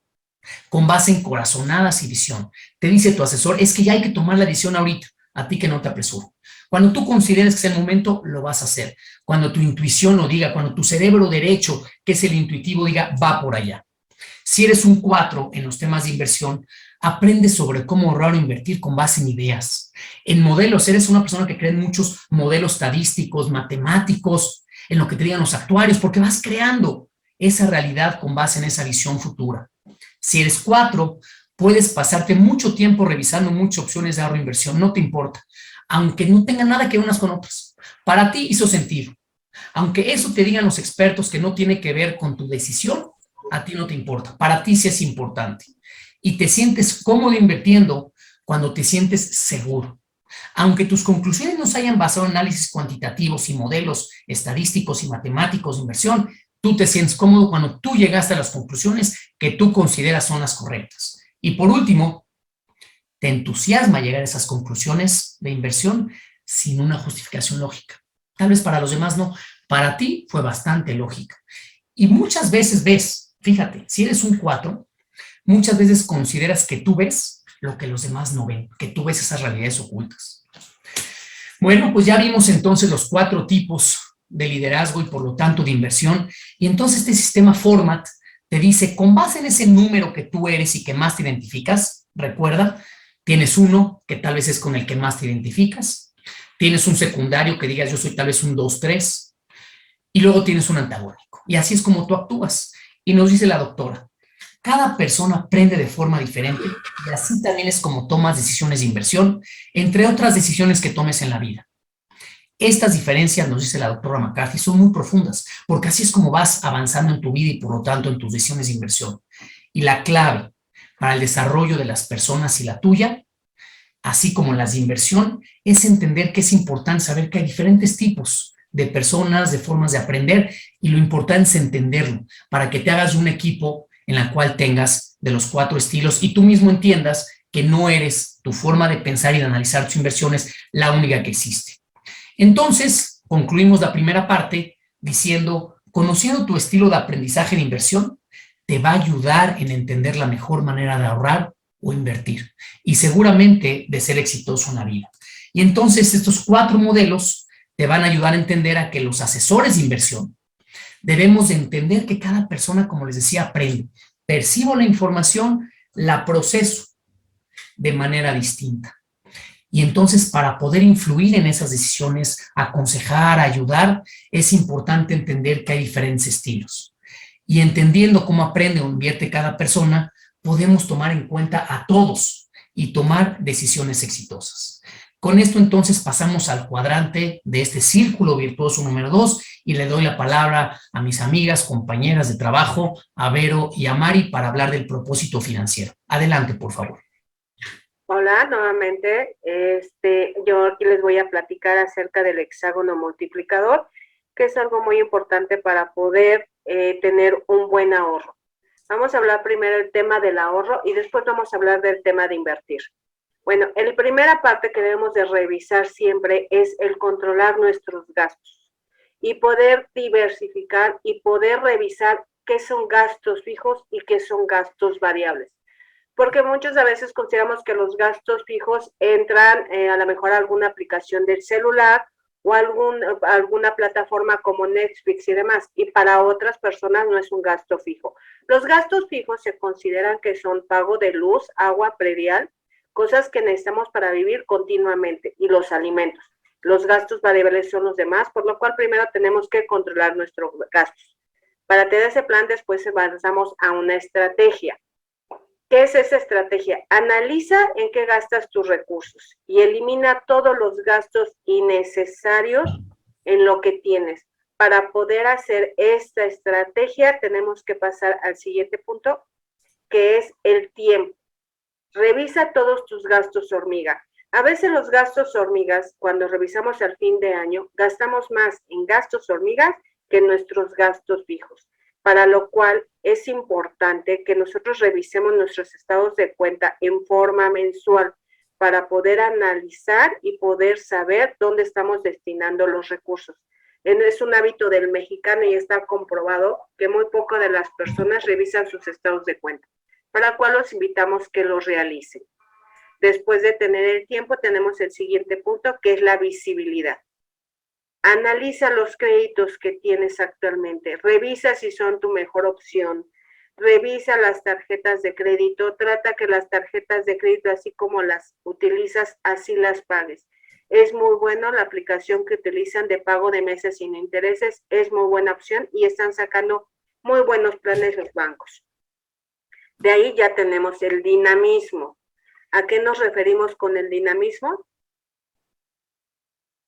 con base en corazonadas y visión. Te dice tu asesor, es que ya hay que tomar la decisión ahorita, a ti que no te apresuro. Cuando tú consideres que es el momento, lo vas a hacer. Cuando tu intuición lo diga, cuando tu cerebro derecho, que es el intuitivo, diga, va por allá. Si eres un 4 en los temas de inversión, aprende sobre cómo ahorrar o invertir con base en ideas, en modelos. Eres una persona que cree en muchos modelos estadísticos, matemáticos, en lo que te digan los actuarios, porque vas creando esa realidad con base en esa visión futura. Si eres 4, puedes pasarte mucho tiempo revisando muchas opciones de ahorro e inversión, no te importa, aunque no tengan nada que ver unas con otras. Para ti hizo sentido. Aunque eso te digan los expertos que no tiene que ver con tu decisión, a ti no te importa. Para ti sí es importante. Y te sientes cómodo invirtiendo cuando te sientes seguro. Aunque tus conclusiones no se hayan basado en análisis cuantitativos y modelos estadísticos y matemáticos de inversión, tú te sientes cómodo cuando tú llegaste a las conclusiones que tú consideras son las correctas. Y por último, te entusiasma llegar a esas conclusiones de inversión sin una justificación lógica. Tal vez para los demás no, para ti fue bastante lógica. Y muchas veces ves, fíjate, si eres un 4, muchas veces consideras que tú ves lo que los demás no ven, que tú ves esas realidades ocultas. Bueno, pues ya vimos entonces los 4 tipos de liderazgo y por lo tanto de inversión. Y entonces este sistema Format te dice, con base en ese número que tú eres y que más te identificas, recuerda, tienes uno que tal vez es con el que más te identificas, tienes un secundario que digas yo soy tal vez un 2, 3, y luego tienes un antagónico. Y así es como tú actúas. Y nos dice la doctora, cada persona aprende de forma diferente y así también es como tomas decisiones de inversión, entre otras decisiones que tomes en la vida. Estas diferencias, nos dice la doctora McCarthy, son muy profundas, porque así es como vas avanzando en tu vida y por lo tanto en tus decisiones de inversión. Y la clave para el desarrollo de las personas y la tuya, así como las de inversión, es entender que es importante saber que hay diferentes tipos de personas, de formas de aprender, y lo importante es entenderlo para que te hagas un equipo en la cual tengas de los 4 estilos y tú mismo entiendas que no eres tu forma de pensar y de analizar tus inversiones la única que existe. Entonces, concluimos la primera parte diciendo, conociendo tu estilo de aprendizaje de inversión, te va a ayudar en entender la mejor manera de ahorrar o invertir y seguramente de ser exitoso en la vida. Y entonces estos 4 modelos te van a ayudar a entender a que los asesores de inversión debemos de entender que cada persona, como les decía, aprende. Percibo la información, la proceso de manera distinta. Y entonces, para poder influir en esas decisiones, aconsejar, ayudar, es importante entender que hay diferentes estilos. Y entendiendo cómo aprende o invierte cada persona, podemos tomar en cuenta a todos y tomar decisiones exitosas. Con esto entonces pasamos al cuadrante de este círculo virtuoso número 2 y le doy la palabra a mis amigas, compañeras de trabajo, a Vero y a Mari para hablar del propósito financiero. Adelante, por favor. Hola, nuevamente. Yo aquí les voy a platicar acerca del hexágono multiplicador, que es algo muy importante para poder tener un buen ahorro. Vamos a hablar primero del tema del ahorro y después vamos a hablar del tema de invertir. Bueno, la primera parte que debemos de revisar siempre es el controlar nuestros gastos y poder diversificar y poder revisar qué son gastos fijos y qué son gastos variables. Porque muchas veces consideramos que los gastos fijos entran a lo mejor a alguna aplicación del celular o alguna plataforma como Netflix y demás, y para otras personas no es un gasto fijo. Los gastos fijos se consideran que son pago de luz, agua, predial, cosas que necesitamos para vivir continuamente, y los alimentos. Los gastos variables son los demás, por lo cual primero tenemos que controlar nuestros gastos. Para tener ese plan, después avanzamos a una estrategia. ¿Qué es esa estrategia? Analiza en qué gastas tus recursos y elimina todos los gastos innecesarios en lo que tienes. Para poder hacer esta estrategia, tenemos que pasar al siguiente punto, que es el tiempo. Revisa todos tus gastos hormiga. A veces los gastos hormigas, cuando revisamos al fin de año, gastamos más en gastos hormigas que en nuestros gastos fijos. Para lo cual es importante que nosotros revisemos nuestros estados de cuenta en forma mensual para poder analizar y poder saber dónde estamos destinando los recursos. Es un hábito del mexicano y está comprobado que muy poco de las personas revisan sus estados de cuenta, para lo cual los invitamos que los realicen. Después de tener el tiempo, tenemos el siguiente punto, que es la visibilidad. Analiza los créditos que tienes actualmente, revisa si son tu mejor opción, revisa las tarjetas de crédito, trata que las tarjetas de crédito, así como las utilizas, así las pagues. Es muy bueno la aplicación que utilizan de pago de meses sin intereses, es muy buena opción y están sacando muy buenos planes los bancos. De ahí ya tenemos el dinamismo. ¿A qué nos referimos con el dinamismo?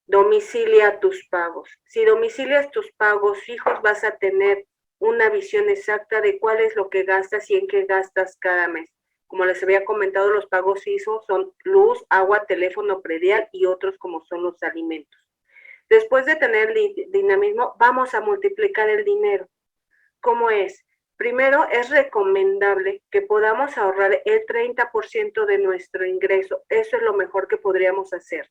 Domicilia tus pagos. Si domicilias tus pagos fijos, vas a tener una visión exacta de cuál es lo que gastas y en qué gastas cada mes. Como les había comentado, los pagos fijos son luz, agua, teléfono, predial y otros como son los alimentos. Después de tener dinamismo, vamos a multiplicar el dinero. ¿Cómo es? Primero, es recomendable que podamos ahorrar el 30% de nuestro ingreso. Eso es lo mejor que podríamos hacer.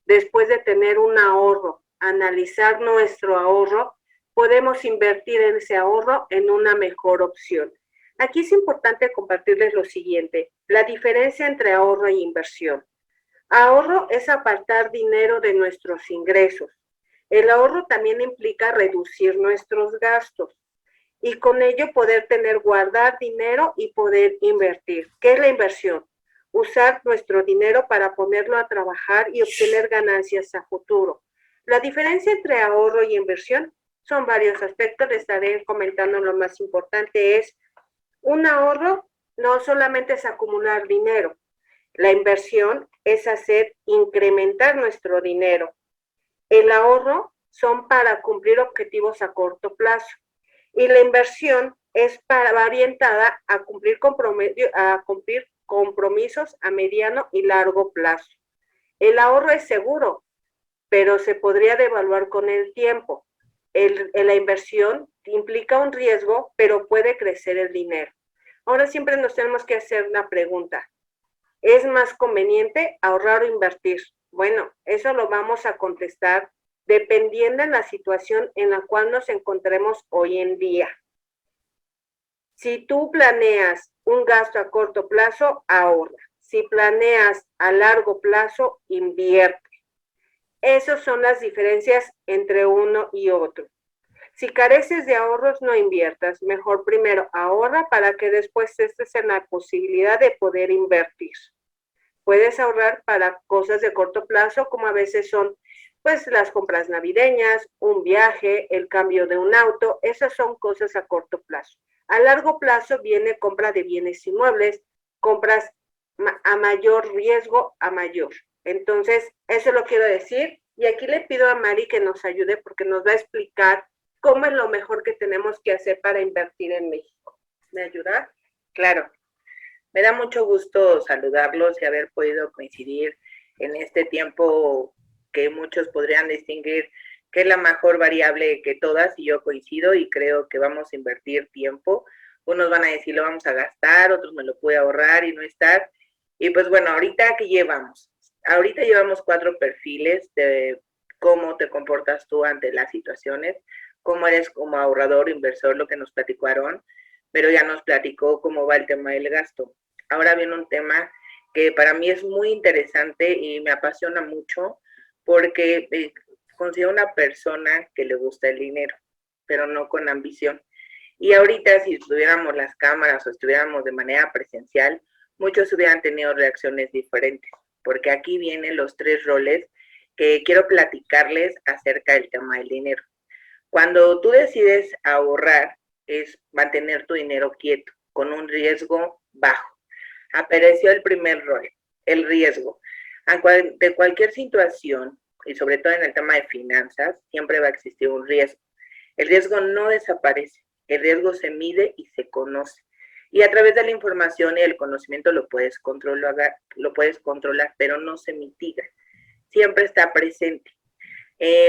Después de tener un ahorro, analizar nuestro ahorro, podemos invertir en ese ahorro en una mejor opción. Aquí es importante compartirles lo siguiente, la diferencia entre ahorro e inversión. Ahorro es apartar dinero de nuestros ingresos. El ahorro también implica reducir nuestros gastos y con ello poder guardar dinero y poder invertir. ¿Qué es la inversión? Usar nuestro dinero para ponerlo a trabajar y obtener ganancias a futuro. La diferencia entre ahorro y inversión son varios aspectos, les estaré comentando lo más importante es, un ahorro no solamente es acumular dinero, la inversión es hacer incrementar nuestro dinero. El ahorro son para cumplir objetivos a corto plazo y la inversión es va orientada a cumplir compromisos a mediano y largo plazo. El ahorro es seguro, pero se podría devaluar con el tiempo. La inversión implica un riesgo, pero puede crecer el dinero. Ahora siempre nos tenemos que hacer una pregunta. ¿Es más conveniente ahorrar o invertir? Bueno, eso lo vamos a contestar dependiendo de la situación en la cual nos encontremos hoy en día. Si tú planeas un gasto a corto plazo, ahorra. Si planeas a largo plazo, invierte. Esas son las diferencias entre uno y otro. Si careces de ahorros, no inviertas. Mejor primero ahorra para que después estés en la posibilidad de poder invertir. Puedes ahorrar para cosas de corto plazo, como a veces son pues las compras navideñas, un viaje, el cambio de un auto. Esas son cosas a corto plazo. A largo plazo viene compra de bienes inmuebles, compras a mayor riesgo, a mayor. Entonces, eso lo quiero decir. Y aquí le pido a Mari que nos ayude porque nos va a explicar cómo es lo mejor que tenemos que hacer para invertir en México. ¿Me ayuda? Claro. Me da mucho gusto saludarlos y haber podido coincidir en este tiempo que muchos podrían distinguir que es la mejor variable que todas, y yo coincido y creo que vamos a invertir tiempo. Unos van a decir lo vamos a gastar, otros me lo puedo ahorrar y no estar. Y pues bueno, ahorita ¿qué llevamos? Ahorita llevamos 4 perfiles de cómo te comportas tú ante las situaciones, cómo eres como ahorrador, inversor, lo que nos platicó Aarón, pero ya nos platicó cómo va el tema del gasto. Ahora viene un tema que para mí es muy interesante y me apasiona mucho porque considero una persona que le gusta el dinero, pero no con ambición. Y ahorita si estuviéramos las cámaras o estuviéramos de manera presencial, muchos hubieran tenido reacciones diferentes, porque aquí vienen los 3 roles que quiero platicarles acerca del tema del dinero. Cuando tú decides ahorrar, es mantener tu dinero quieto, con un riesgo bajo. Apareció el primer rol, el riesgo. De cualquier situación, y sobre todo en el tema de finanzas, siempre va a existir un riesgo. El riesgo no desaparece, el riesgo se mide y se conoce. Y a través de la información y el conocimiento lo puedes controlar, pero no se mitiga. Siempre está presente.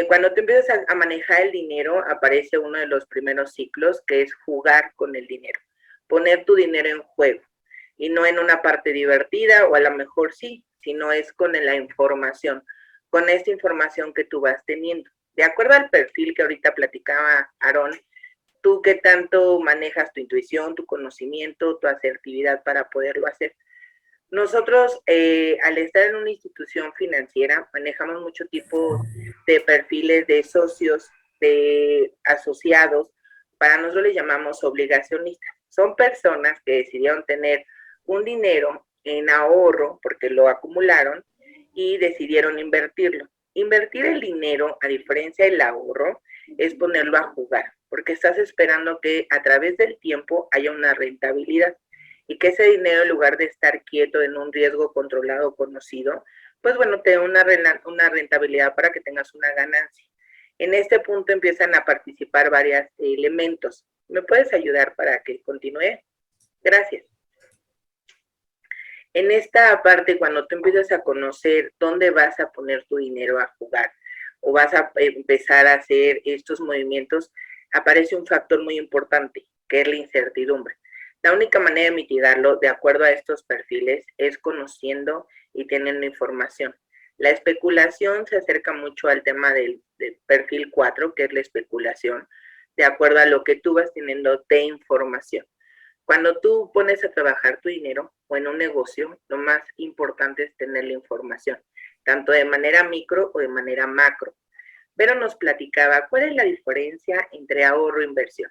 Cuando tú empiezas a manejar el dinero, aparece uno de los primeros ciclos, que es jugar con el dinero, poner tu dinero en juego, y no en una parte divertida, o a lo mejor sí, sino es con la información, con esta información que tú vas teniendo. De acuerdo al perfil que ahorita platicaba Aarón, tú qué tanto manejas tu intuición, tu conocimiento, tu asertividad para poderlo hacer. Nosotros, al estar en una institución financiera, manejamos mucho tipo de perfiles de socios, de asociados, para nosotros les llamamos obligacionistas. Son personas que decidieron tener un dinero en ahorro porque lo acumularon y decidieron invertirlo. Invertir el dinero, a diferencia del ahorro, es ponerlo a jugar, porque estás esperando que a través del tiempo haya una rentabilidad y que ese dinero, en lugar de estar quieto en un riesgo controlado o conocido, pues bueno, te da una rentabilidad para que tengas una ganancia. En este punto empiezan a participar varios elementos. ¿Me puedes ayudar para que continúe? Gracias. En esta parte, cuando tú empiezas a conocer dónde vas a poner tu dinero a jugar o vas a empezar a hacer estos movimientos, aparece un factor muy importante, que es la incertidumbre. La única manera de mitigarlo, de acuerdo a estos perfiles, es conociendo y teniendo información. La especulación se acerca mucho al tema del perfil 4, que es la especulación, de acuerdo a lo que tú vas teniendo de información. Cuando tú pones a trabajar tu dinero o en un negocio, lo más importante es tener la información, tanto de manera micro o de manera macro. Pero nos platicaba cuál es la diferencia entre ahorro e inversión.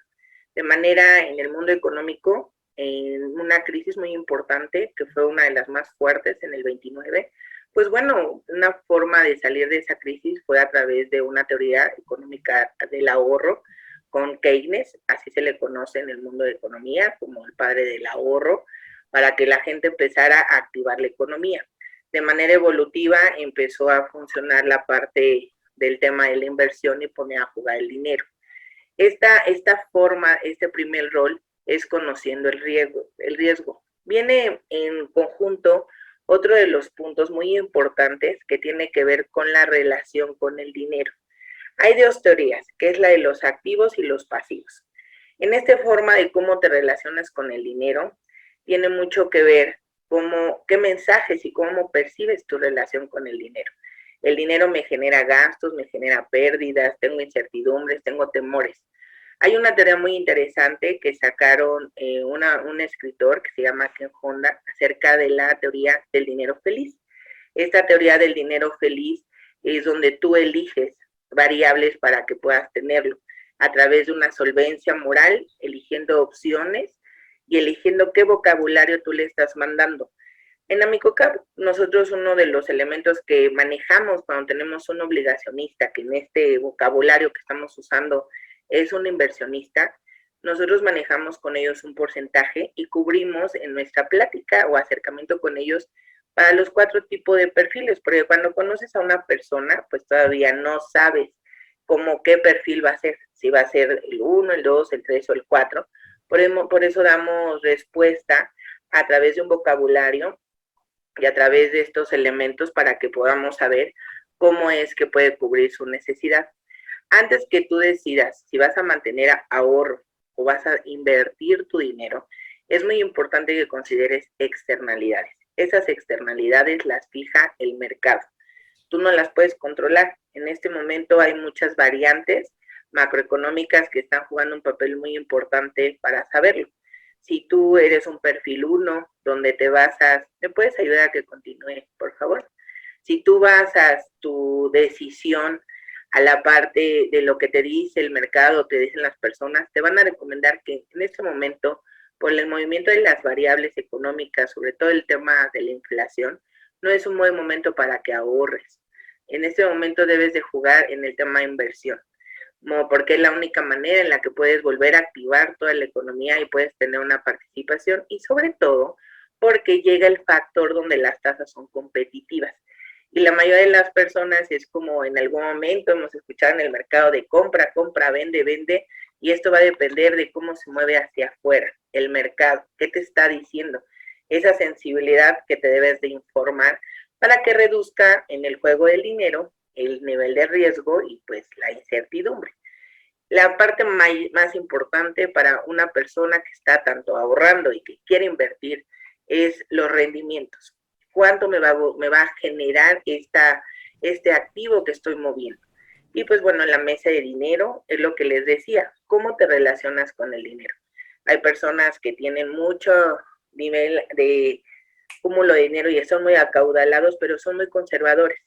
De manera, en el mundo económico, en una crisis muy importante, que fue una de las más fuertes en el 29, pues bueno, una forma de salir de esa crisis fue a través de una teoría económica del ahorro, con Keynes, así se le conoce en el mundo de economía, como el padre del ahorro, para que la gente empezara a activar la economía. De manera evolutiva empezó a funcionar la parte del tema de la inversión y poner a jugar el dinero. Esta forma, este primer rol, es conociendo el riesgo. Viene en conjunto otro de los puntos muy importantes que tiene que ver con la relación con el dinero. Hay dos teorías, que es la de los activos y los pasivos. En esta forma de cómo te relacionas con el dinero, tiene mucho que ver qué mensajes y cómo percibes tu relación con el dinero. El dinero me genera gastos, me genera pérdidas, tengo incertidumbres, tengo temores. Hay una teoría muy interesante que sacaron un escritor que se llama Ken Honda acerca de la teoría del dinero feliz. Esta teoría del dinero feliz es donde tú eliges variables para que puedas tenerlo a través de una solvencia moral, eligiendo opciones y eligiendo qué vocabulario tú le estás mandando. En AmicoCap, nosotros uno de los elementos que manejamos cuando tenemos un obligacionista, que en este vocabulario que estamos usando es un inversionista, nosotros manejamos con ellos un porcentaje y cubrimos en nuestra plática o acercamiento con ellos para los 4 tipos de perfiles, porque cuando conoces a una persona, pues todavía no sabes qué perfil va a ser, si va a ser el 1, el 2, el 3 o el 4. Por eso damos respuesta a través de un vocabulario y a través de estos elementos para que podamos saber cómo es que puede cubrir su necesidad. Antes que tú decidas si vas a mantener ahorro o vas a invertir tu dinero, es muy importante que consideres externalidades. Esas externalidades las fija el mercado. Tú no las puedes controlar. En este momento hay muchas variantes macroeconómicas que están jugando un papel muy importante para saberlo. Si tú eres un perfil 1, donde te basas, ¿me puedes ayudar a que continúe, por favor? Si tú basas tu decisión a la parte de lo que te dice el mercado, te dicen las personas, te van a recomendar que en este momento, por el movimiento de las variables económicas, sobre todo el tema de la inflación, no es un buen momento para que ahorres. En este momento debes de jugar en el tema de inversión, porque es la única manera en la que puedes volver a activar toda la economía y puedes tener una participación, y sobre todo porque llega el factor donde las tasas son competitivas. Y la mayoría de las personas es como en algún momento hemos escuchado en el mercado de compra, vende, vende, y esto va a depender de cómo se mueve hacia afuera el mercado, qué te está diciendo, esa sensibilidad que te debes de informar para que reduzca en el juego del dinero el nivel de riesgo y pues la incertidumbre. La parte más importante para una persona que está tanto ahorrando y que quiere invertir es los rendimientos. ¿Cuánto me va a generar este activo que estoy moviendo? Y pues bueno, en la mesa de dinero es lo que les decía, ¿cómo te relacionas con el dinero? Hay personas que tienen mucho nivel de cúmulo de dinero y son muy acaudalados, pero son muy conservadores.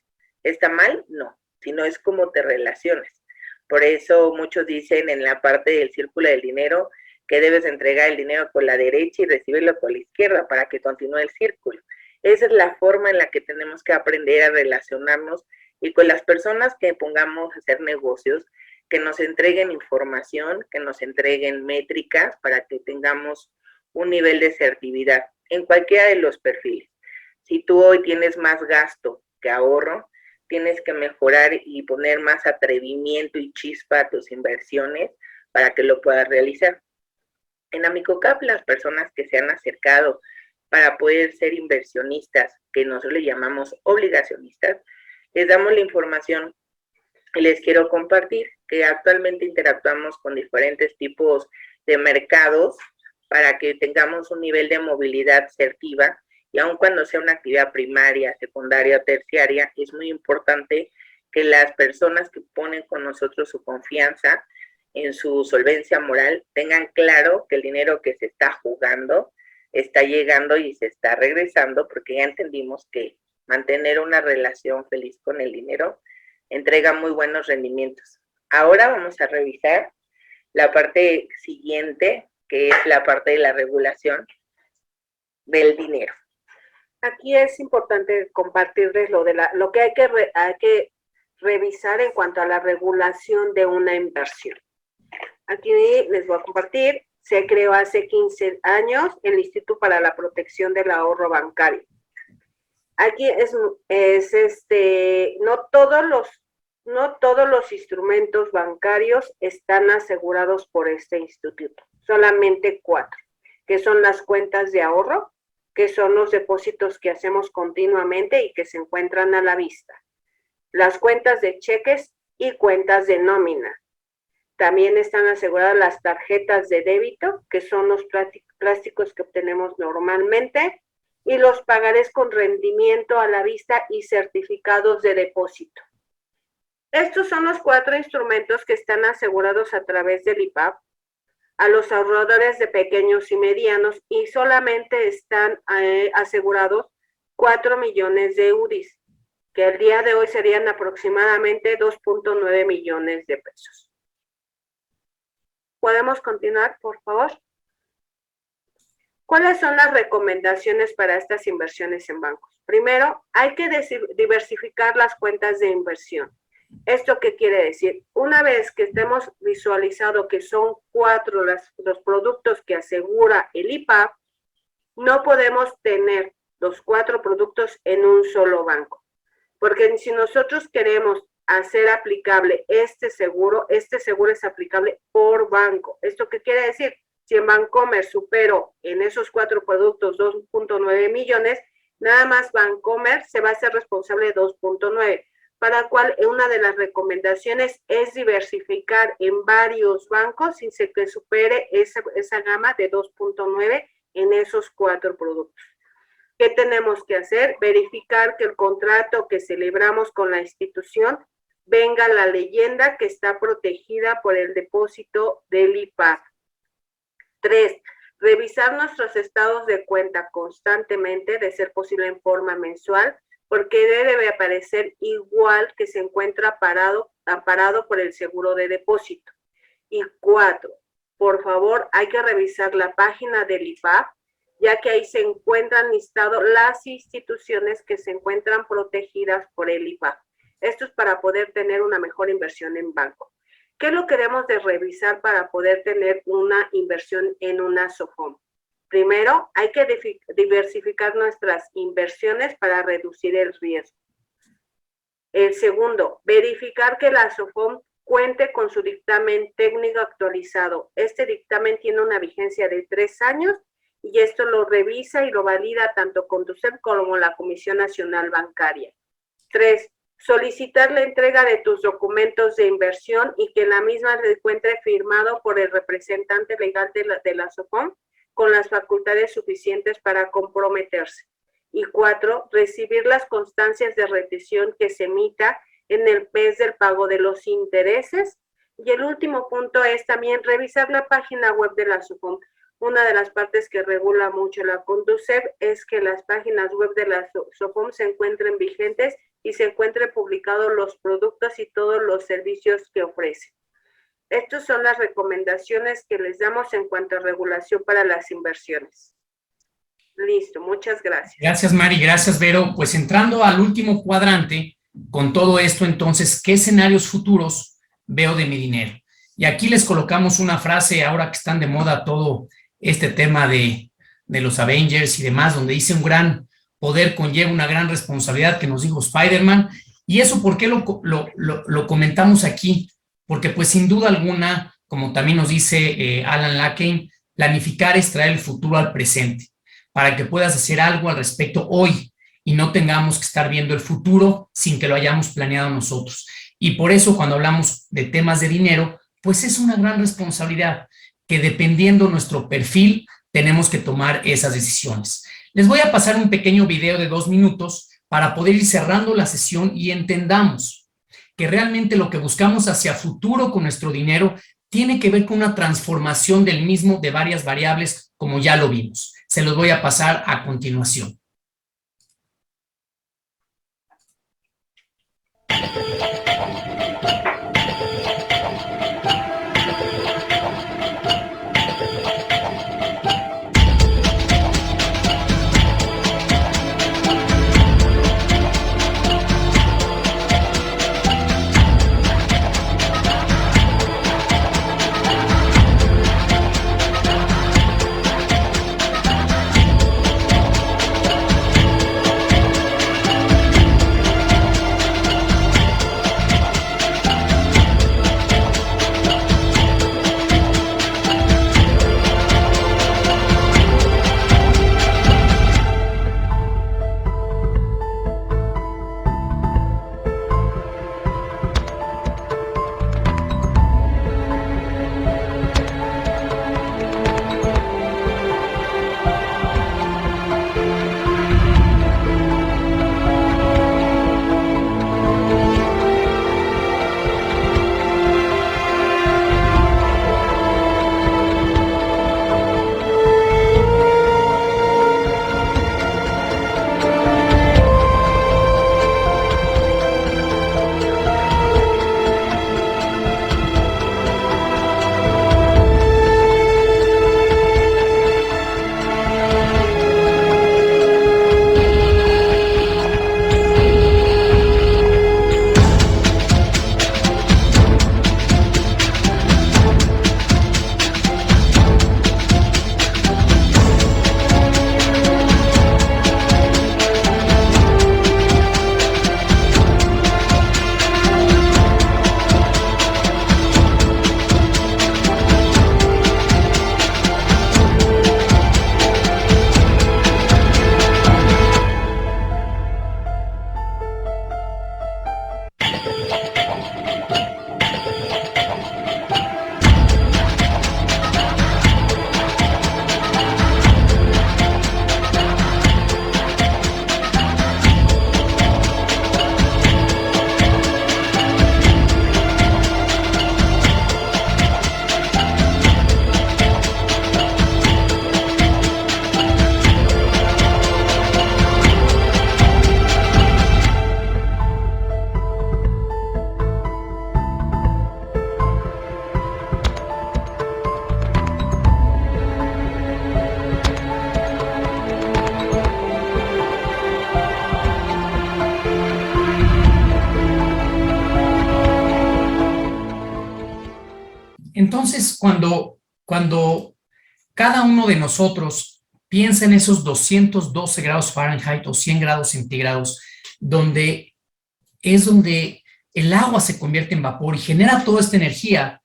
¿Está mal? No, sino es cómo te relacionas. Por eso muchos dicen en la parte del círculo del dinero que debes entregar el dinero con la derecha y recibirlo con la izquierda para que continúe el círculo. Esa es la forma en la que tenemos que aprender a relacionarnos y con las personas que pongamos a hacer negocios, que nos entreguen información, que nos entreguen métricas para que tengamos un nivel de asertividad en cualquiera de los perfiles. Si tú hoy tienes más gasto que ahorro, tienes que mejorar y poner más atrevimiento y chispa a tus inversiones para que lo puedas realizar. En AmicoCap, las personas que se han acercado para poder ser inversionistas, que nosotros le llamamos obligacionistas, les damos la información y les quiero compartir que actualmente interactuamos con diferentes tipos de mercados para que tengamos un nivel de movilidad asertiva y aun cuando sea una actividad primaria, secundaria o terciaria, es muy importante que las personas que ponen con nosotros su confianza en su solvencia moral tengan claro que el dinero que se está jugando está llegando y se está regresando, porque ya entendimos que mantener una relación feliz con el dinero entrega muy buenos rendimientos. Ahora vamos a revisar la parte siguiente, que es la parte de la regulación del dinero. Aquí es importante compartirles lo que hay que revisar en cuanto a la regulación de una inversión. Aquí les voy a compartir, se creó hace 15 años el Instituto para la Protección del Ahorro Bancario. Aquí no todos los instrumentos bancarios están asegurados por este instituto, solamente 4, que son las cuentas de ahorro, que son los depósitos que hacemos continuamente y que se encuentran a la vista, las cuentas de cheques y cuentas de nómina. También están aseguradas las tarjetas de débito, que son los plásticos que obtenemos normalmente, y los pagarés con rendimiento a la vista y certificados de depósito. Estos son los 4 instrumentos que están asegurados a través del IPAP a los ahorradores de pequeños y medianos, y solamente están asegurados 4 millones de UDIs, que al día de hoy serían aproximadamente 2.9 millones de pesos. ¿Podemos continuar, por favor? ¿Cuáles son las recomendaciones para estas inversiones en bancos? Primero, hay que diversificar las cuentas de inversión. ¿Esto qué quiere decir? Una vez que estemos visualizado que son 4 los productos que asegura el IPAP, no podemos tener los 4 productos en un solo banco. Porque si nosotros queremos hacer aplicable este seguro es aplicable por banco. ¿Esto qué quiere decir? Si en Bancomer supero en esos 4 productos 2.9 millones, nada más Bancomer se va a hacer responsable de 2.9, para cual una de las recomendaciones es diversificar en varios bancos sin que supere esa gama de 2.9 en esos 4 productos. ¿Qué tenemos que hacer? Verificar que el contrato que celebramos con la institución venga la leyenda que está protegida por el depósito del IPAP. 3. Revisar nuestros estados de cuenta constantemente, de ser posible en forma mensual, porque debe aparecer igual que se encuentra amparado por el seguro de depósito. Y 4. Por favor, hay que revisar la página del IPAP, ya que ahí se encuentran listadas las instituciones que se encuentran protegidas por el IPAP. Esto es para poder tener una mejor inversión en banco. ¿Qué lo queremos de revisar para poder tener una inversión en una SOFOM? Primero, hay que diversificar nuestras inversiones para reducir el riesgo. El segundo, verificar que la SOFOM cuente con su dictamen técnico actualizado. Este dictamen tiene una vigencia de 3 años y esto lo revisa y lo valida tanto Conducef como la Comisión Nacional Bancaria. 3. Solicitar la entrega de tus documentos de inversión y que la misma se encuentre firmado por el representante legal de la SOFOM con las facultades suficientes para comprometerse. Y 4, recibir las constancias de retención que se emita en el mes del pago de los intereses. Y el último punto es también revisar la página web de la SOFOM. Una de las partes que regula mucho la Conducef es que las páginas web de la SOFOM se encuentren vigentes y se encuentren publicados los productos y todos los servicios que ofrece. Estas son las recomendaciones que les damos en cuanto a regulación para las inversiones. Listo, muchas gracias. Gracias, Mari, gracias, Vero. Pues entrando al último cuadrante, con todo esto, entonces, ¿qué escenarios futuros veo de mi dinero? Y aquí les colocamos una frase, ahora que están de moda todo este tema de los Avengers y demás, donde dice: un gran poder conlleva una gran responsabilidad, que nos dijo Spider-Man. Y eso, ¿por qué lo comentamos aquí? Porque pues sin duda alguna, como también nos dice Alan Lakein, planificar es traer el futuro al presente, para que puedas hacer algo al respecto hoy y no tengamos que estar viendo el futuro sin que lo hayamos planeado nosotros. Y por eso, cuando hablamos de temas de dinero, pues es una gran responsabilidad que, dependiendo nuestro perfil, tenemos que tomar esas decisiones. Les voy a pasar un pequeño video de 2 minutos para poder ir cerrando la sesión y entendamos que realmente lo que buscamos hacia futuro con nuestro dinero tiene que ver con una transformación del mismo de varias variables, como ya lo vimos. Se los voy a pasar a continuación. Entonces, cuando cada uno de nosotros piensa en esos 212 grados Fahrenheit o 100 grados centígrados, donde el agua se convierte en vapor y genera toda esta energía,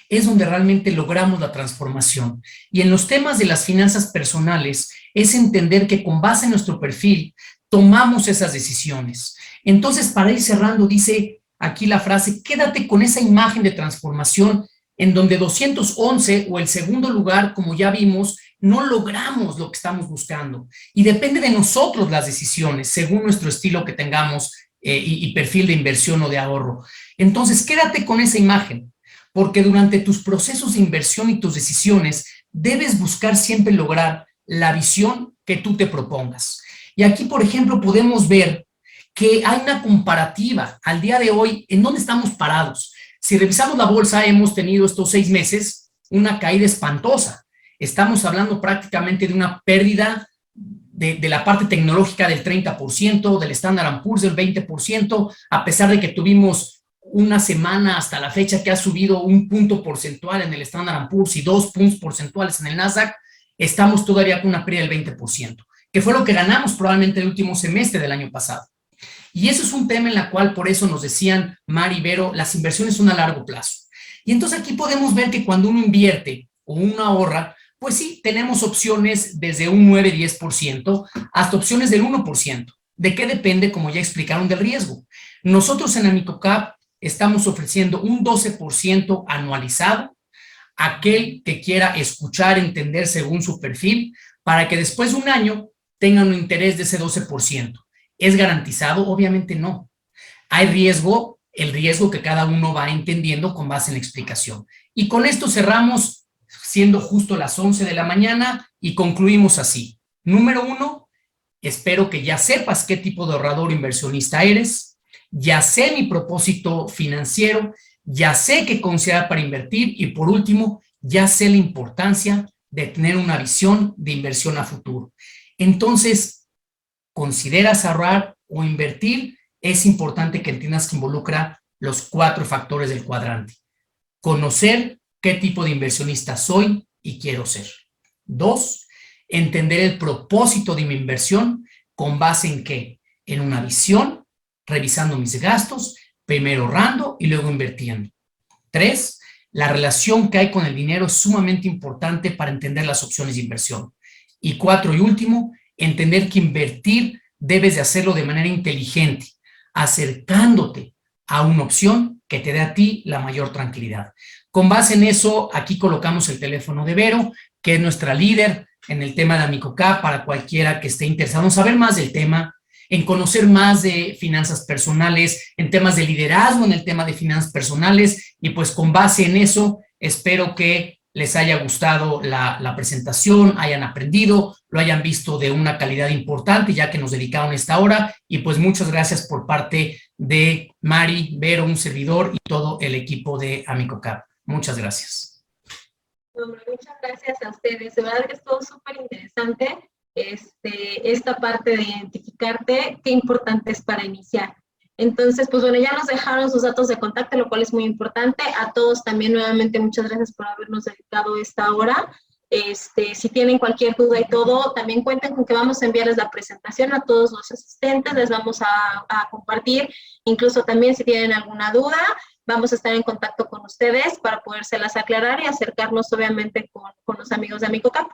es donde realmente logramos la transformación. Y en los temas de las finanzas personales, es entender que con base en nuestro perfil, tomamos esas decisiones. Entonces, para ir cerrando, dice aquí la frase, quédate con esa imagen de transformación en donde 211 o el segundo lugar, como ya vimos, no logramos lo que estamos buscando. Y depende de nosotros las decisiones, según nuestro estilo que tengamos y perfil de inversión o de ahorro. Entonces, quédate con esa imagen, porque durante tus procesos de inversión y tus decisiones, debes buscar siempre lograr la visión que tú te propongas. Y aquí, por ejemplo, podemos ver que hay una comparativa al día de hoy en dónde estamos parados. Si revisamos la bolsa, hemos tenido estos 6 meses una caída espantosa. Estamos hablando prácticamente de una pérdida de la parte tecnológica del 30%, del Standard & Poor's del 20%, a pesar de que tuvimos una semana hasta la fecha que ha subido 1 punto porcentual en el Standard & Poor's y 2 puntos porcentuales en el Nasdaq, estamos todavía con una pérdida del 20%, que fue lo que ganamos probablemente el último semestre del año pasado. Y eso es un tema en el cual, por eso nos decían Mari y Vero, las inversiones son a largo plazo. Y entonces aquí podemos ver que cuando uno invierte o uno ahorra, pues sí, tenemos opciones desde un 9-10% hasta opciones del 1%. ¿De qué depende? Como ya explicaron, del riesgo. Nosotros en AmicoCap estamos ofreciendo un 12% anualizado a aquel que quiera escuchar, entender según su perfil, para que después de un año tengan un interés de ese 12%. ¿Es garantizado? Obviamente no. Hay riesgo, el riesgo que cada uno va entendiendo con base en la explicación. Y con esto cerramos, siendo justo las 11 de la mañana, y concluimos así. Número 1, espero que ya sepas qué tipo de ahorrador inversionista eres, ya sé mi propósito financiero, ya sé qué considerar para invertir y por último, ya sé la importancia de tener una visión de inversión a futuro. Entonces, ¿consideras ahorrar o invertir? Es importante que entiendas que involucra los 4 factores del cuadrante. Conocer qué tipo de inversionista soy y quiero ser. 2, entender el propósito de mi inversión con base en qué, en una visión, revisando mis gastos, primero ahorrando y luego invirtiendo. 3, la relación que hay con el dinero es sumamente importante para entender las opciones de inversión. Y 4 y último, entender que invertir debes de hacerlo de manera inteligente, acercándote a una opción que te dé a ti la mayor tranquilidad. Con base en eso, aquí colocamos el teléfono de Vero, que es nuestra líder en el tema de AmicoCap, para cualquiera que esté interesado en saber más del tema, en conocer más de finanzas personales, en temas de liderazgo, en el tema de finanzas personales, y pues con base en eso, espero que les haya gustado la presentación, hayan aprendido, lo hayan visto de una calidad importante, ya que nos dedicaron esta hora, y pues muchas gracias por parte de Mari, Vero, un servidor y todo el equipo de AmicoCap. Muchas gracias. Muchas gracias a ustedes. De verdad que estuvo súper interesante esta parte de identificarte, qué importante es para iniciar. Entonces, pues bueno, ya nos dejaron sus datos de contacto, lo cual es muy importante. A todos también nuevamente muchas gracias por habernos dedicado esta hora. Si tienen cualquier duda y todo, también cuenten con que vamos a enviarles la presentación a todos los asistentes, les vamos a compartir, incluso también si tienen alguna duda, vamos a estar en contacto con ustedes para podérselas aclarar y acercarnos obviamente con los amigos de AmicoCap,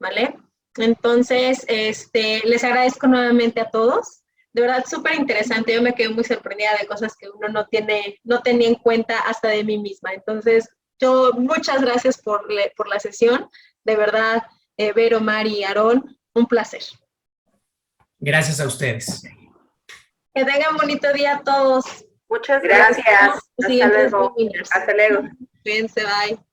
¿vale? Entonces, les agradezco nuevamente a todos. De verdad, súper interesante. Yo me quedé muy sorprendida de cosas que uno no tenía en cuenta hasta de mí misma. Entonces, muchas gracias por la sesión. De verdad, Vero, Mari y Aarón, un placer. Gracias a ustedes. Que tengan bonito día a todos. Muchas gracias. Hasta luego. Hasta luego. Cuídense, bye.